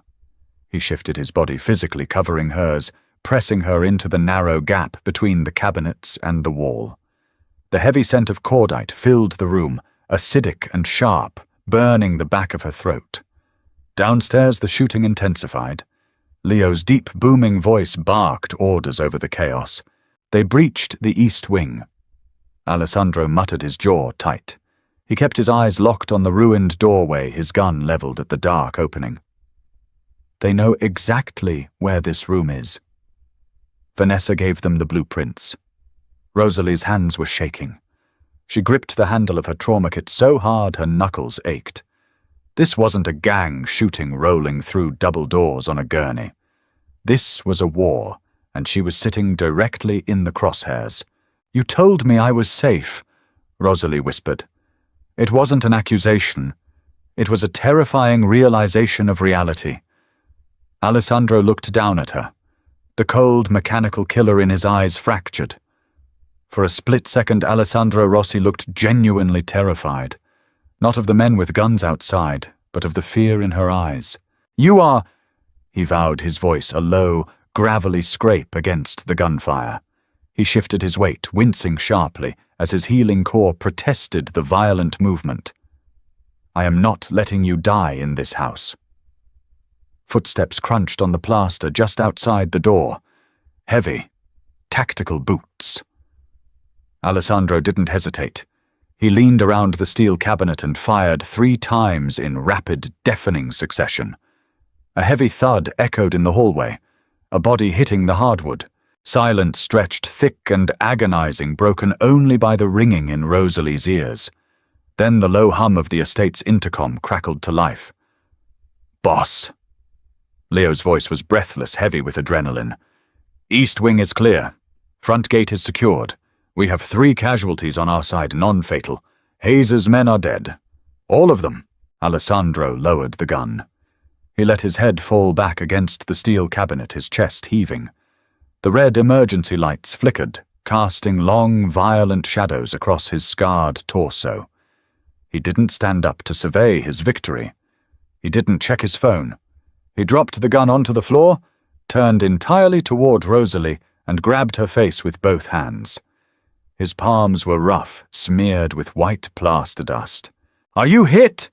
He shifted his body, physically covering hers, pressing her into the narrow gap between the cabinets and the wall. The heavy scent of cordite filled the room, acidic and sharp, burning the back of her throat. Downstairs the shooting intensified. Leo's deep, booming voice barked orders over the chaos. They breached the east wing. Alessandro muttered, his jaw tight. He kept his eyes locked on the ruined doorway, his gun leveled at the dark opening. They know exactly where this room is. Vanessa gave them the blueprints. Rosalie's hands were shaking. She gripped the handle of her trauma kit so hard her knuckles ached. This wasn't a gang shooting rolling through double doors on a gurney. This was a war, and she was sitting directly in the crosshairs. "You told me I was safe," Rosalie whispered. It wasn't an accusation. It was a terrifying realization of reality. Alessandro looked down at her. The cold, mechanical killer in his eyes fractured. For a split second, Alessandro Rossi looked genuinely terrified. Not of the men with guns outside, but of the fear in her eyes. "You are—" he vowed, his voice a low, gravelly scrape against the gunfire. He shifted his weight, wincing sharply, as his healing core protested the violent movement. "I am not letting you die in this house." Footsteps crunched on the plaster just outside the door. Heavy, tactical boots. Alessandro didn't hesitate. He leaned around the steel cabinet and fired 3 times in rapid, deafening succession. A heavy thud echoed in the hallway, a body hitting the hardwood. Silence stretched thick and agonizing, broken only by the ringing in Rosalie's ears. Then the low hum of the estate's intercom crackled to life. "Boss." Leo's voice was breathless, heavy with adrenaline. "East wing is clear. Front gate is secured. We have 3 casualties on our side, non-fatal. Hayes's men are dead. All of them." Alessandro lowered the gun. He let his head fall back against the steel cabinet, his chest heaving. The red emergency lights flickered, casting long, violent shadows across his scarred torso. He didn't stand up to survey his victory. He didn't check his phone. He dropped the gun onto the floor, turned entirely toward Rosalie, and grabbed her face with both hands. His palms were rough, smeared with white plaster dust. "Are you hit?"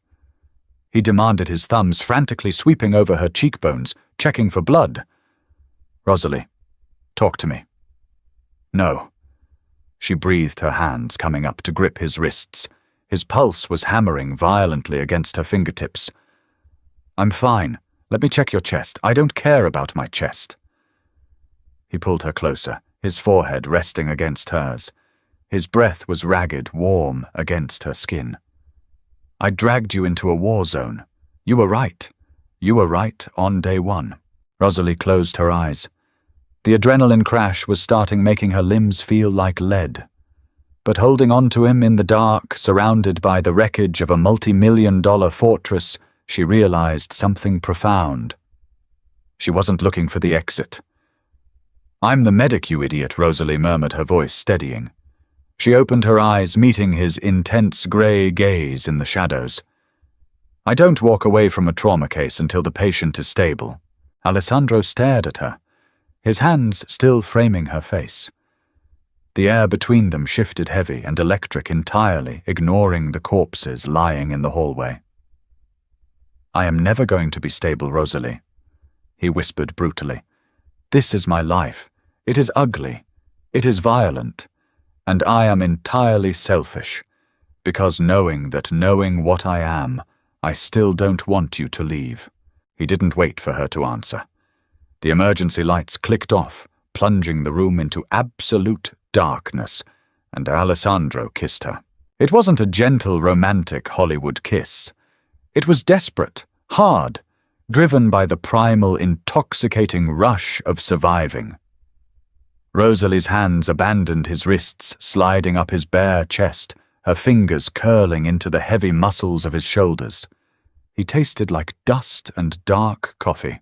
He demanded, his thumbs frantically sweeping over her cheekbones, checking for blood. "Rosalie, talk to me." "No." She breathed, her hands coming up to grip his wrists. His pulse was hammering violently against her fingertips. "I'm fine. Let me check your chest. I don't care about my chest." He pulled her closer, his forehead resting against hers. His breath was ragged, warm against her skin. "I dragged you into a war zone. You were right. You were right on day 1. Rosalie closed her eyes. The adrenaline crash was starting, making her limbs feel like lead. But holding on to him in the dark, surrounded by the wreckage of a multi-million-dollar fortress, she realized something profound. She wasn't looking for the exit. "I'm the medic, you idiot," Rosalie murmured, her voice steadying. She opened her eyes, meeting his intense grey gaze in the shadows. "I don't walk away from a trauma case until the patient is stable." Alessandro stared at her, his hands still framing her face. The air between them shifted, heavy and electric entirely, ignoring the corpses lying in the hallway. "I am never going to be stable, Rosalie," he whispered brutally. "This is my life. It is ugly. It is violent. And I am entirely selfish, because knowing what I am, I still don't want you to leave." He didn't wait for her to answer. The emergency lights clicked off, plunging the room into absolute darkness, and Alessandro kissed her. It wasn't a gentle, romantic Hollywood kiss. It was desperate, hard, driven by the primal, intoxicating rush of surviving. Rosalie's hands abandoned his wrists, sliding up his bare chest, her fingers curling into the heavy muscles of his shoulders. He tasted like dust and dark coffee.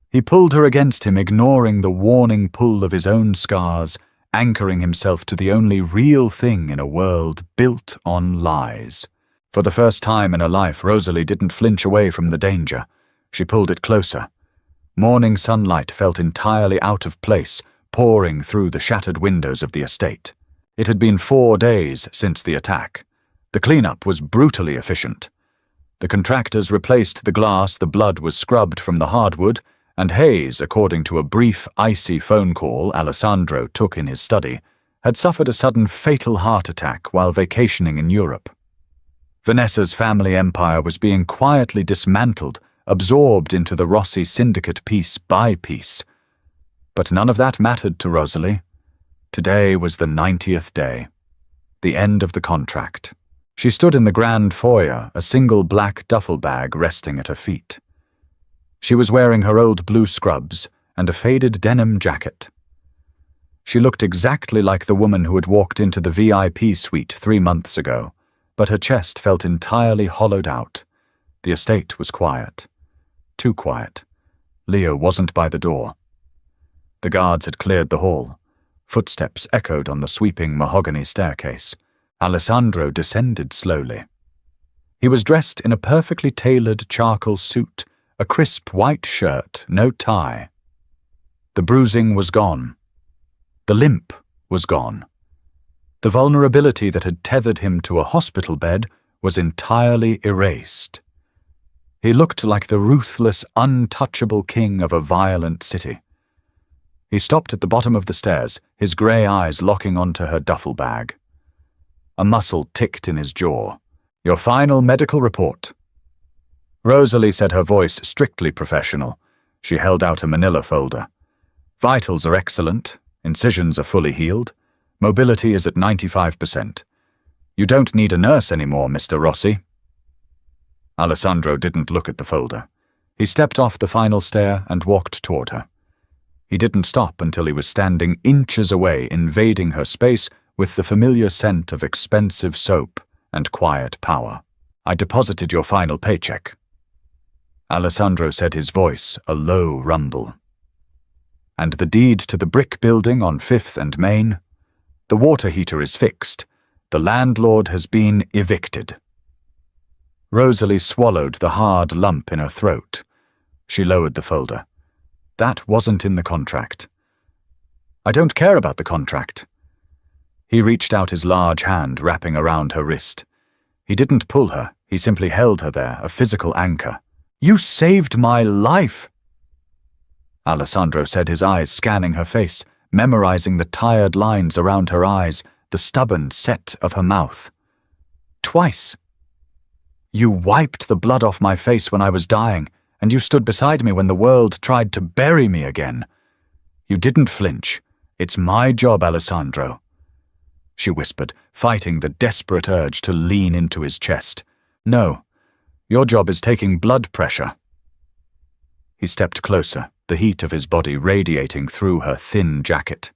He pulled her against him, ignoring the warning pull of his own scars, anchoring himself to the only real thing in a world built on lies. For the first time in her life, Rosalie didn't flinch away from the danger. She pulled it closer. Morning sunlight felt entirely out of place, pouring through the shattered windows of the estate. It had been 4 days since the attack. The cleanup was brutally efficient. The contractors replaced the glass, the blood was scrubbed from the hardwood, and Hayes, according to a brief, icy phone call Alessandro took in his study, had suffered a sudden fatal heart attack while vacationing in Europe. Vanessa's family empire was being quietly dismantled, absorbed into the Rossi syndicate piece by piece. But none of that mattered to Rosalie. Today was the 90th day, the end of the contract. She stood in the grand foyer, a single black duffel bag resting at her feet. She was wearing her old blue scrubs and a faded denim jacket. She looked exactly like the woman who had walked into the VIP suite 3 months ago, but her chest felt entirely hollowed out. The estate was quiet. Too quiet. Leo wasn't by the door. The guards had cleared the hall. Footsteps echoed on the sweeping mahogany staircase. Alessandro descended slowly. He was dressed in a perfectly tailored charcoal suit, a crisp white shirt, no tie. The bruising was gone. The limp was gone. The vulnerability that had tethered him to a hospital bed was entirely erased. He looked like the ruthless, untouchable king of a violent city. He stopped at the bottom of the stairs, his grey eyes locking onto her duffel bag. A muscle ticked in his jaw. "Your final medical report." Rosalie said, her voice strictly professional. She held out a manila folder. "Vitals are excellent. Incisions are fully healed. Mobility is at 95%. You don't need a nurse anymore, Mr. Rossi." Alessandro didn't look at the folder. He stepped off the final stair and walked toward her. He didn't stop until he was standing inches away, invading her space with the familiar scent of expensive soap and quiet power. "I deposited your final paycheck." Alessandro said, his voice a low rumble. "And the deed to the brick building on 5th and Main? The water heater is fixed. The landlord has been evicted." Rosalie swallowed the hard lump in her throat. She lowered the folder. "That wasn't in the contract." "I don't care about the contract." He reached out his large hand, wrapping around her wrist. He didn't pull her, he simply held her there, a physical anchor. "You saved my life!" Alessandro said, his eyes scanning her face, memorizing the tired lines around her eyes, the stubborn set of her mouth. "Twice. You wiped the blood off my face when I was dying, and you stood beside me when the world tried to bury me again. You didn't flinch. It's my job, Alessandro," she whispered, fighting the desperate urge to lean into his chest. "No, your job is taking blood pressure." He stepped closer, the heat of his body radiating through her thin jacket.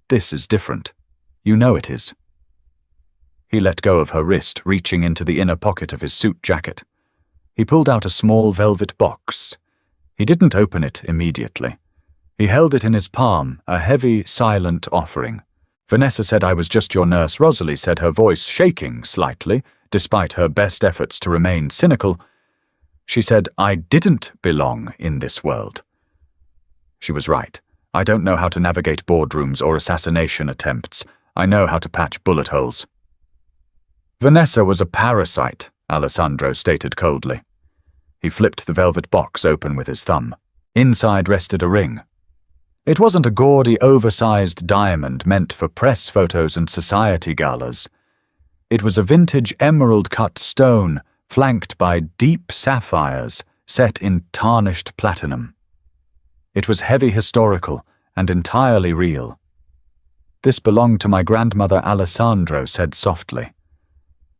"This is different. You know it is." He let go of her wrist, reaching into the inner pocket of his suit jacket. He pulled out a small velvet box. He didn't open it immediately. He held it in his palm, a heavy, silent offering. "Vanessa said I was just your nurse," Rosalie said, her voice shaking slightly, despite her best efforts to remain cynical. She said, "I didn't belong in this world." She was right. I don't know how to navigate boardrooms or assassination attempts. I know how to patch bullet holes. "Vanessa was a parasite," Alessandro stated coldly. He flipped the velvet box open with his thumb. Inside rested a ring. It wasn't a gaudy, oversized diamond meant for press photos and society galas. It was a vintage emerald-cut stone flanked by deep sapphires set in tarnished platinum. It was heavy historical and entirely real. "This belonged to my grandmother," Alessandro said softly.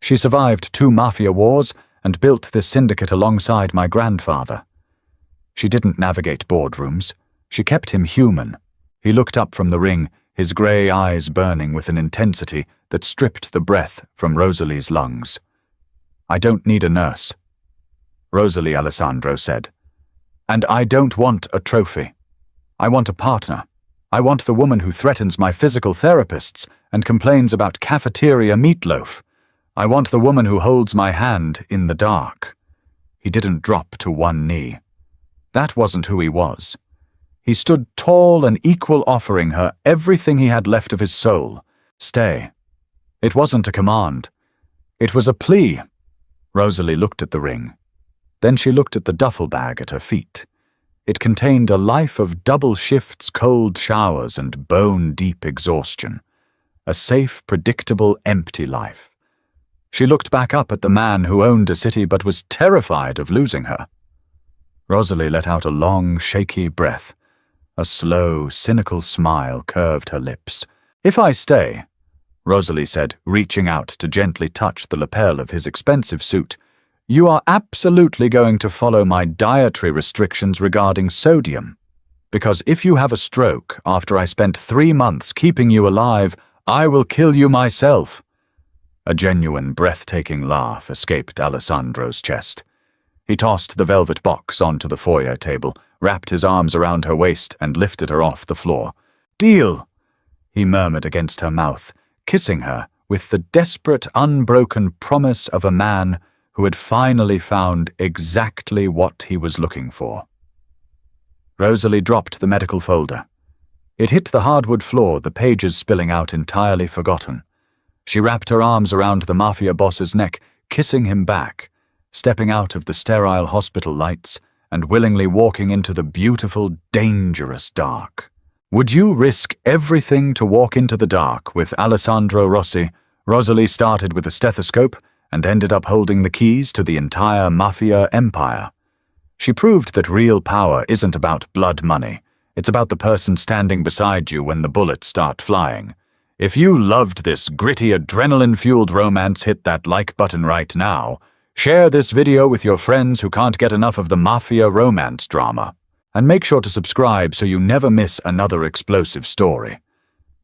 "She survived 2 mafia wars and built this syndicate alongside my grandfather. She didn't navigate boardrooms. She kept him human." He looked up from the ring, his grey eyes burning with an intensity that stripped the breath from Rosalie's lungs. "I don't need a nurse," Rosalie, Alessandro said. "And I don't want a trophy. I want a partner. I want the woman who threatens my physical therapists and complains about cafeteria meatloaf. I want the woman who holds my hand in the dark." He didn't drop to one knee. That wasn't who he was. He stood tall and equal, offering her everything he had left of his soul. Stay. It wasn't a command. It was a plea. Rosalie looked at the ring. Then she looked at the duffel bag at her feet. It contained a life of double shifts, cold showers, and bone-deep exhaustion. A safe, predictable, empty life. She looked back up at the man who owned a city but was terrified of losing her. Rosalie let out a long, shaky breath. A slow, cynical smile curved her lips. "If I stay," Rosalie said, reaching out to gently touch the lapel of his expensive suit, "you are absolutely going to follow my dietary restrictions regarding sodium. Because if you have a stroke after I spent 3 months keeping you alive, I will kill you myself." A genuine, breathtaking laugh escaped Alessandro's chest. He tossed the velvet box onto the foyer table, wrapped his arms around her waist, and lifted her off the floor. "Deal," he murmured against her mouth, kissing her with the desperate, unbroken promise of a man who had finally found exactly what he was looking for. Rosalie dropped the medical folder. It hit the hardwood floor, the pages spilling out entirely forgotten. She wrapped her arms around the Mafia Boss's neck, kissing him back, stepping out of the sterile hospital lights and willingly walking into the beautiful, dangerous dark. Would you risk everything to walk into the dark with Alessandro Rossi? Rosalie started with a stethoscope and ended up holding the keys to the entire mafia empire. She proved that real power isn't about blood money. It's about the person standing beside you when the bullets start flying. If you loved this gritty, adrenaline-fueled romance, hit that like button right now. Share this video with your friends who can't get enough of the mafia romance drama. And make sure to subscribe so you never miss another explosive story.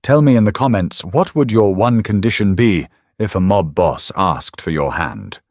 Tell me in the comments, what would your one condition be if a mob boss asked for your hand?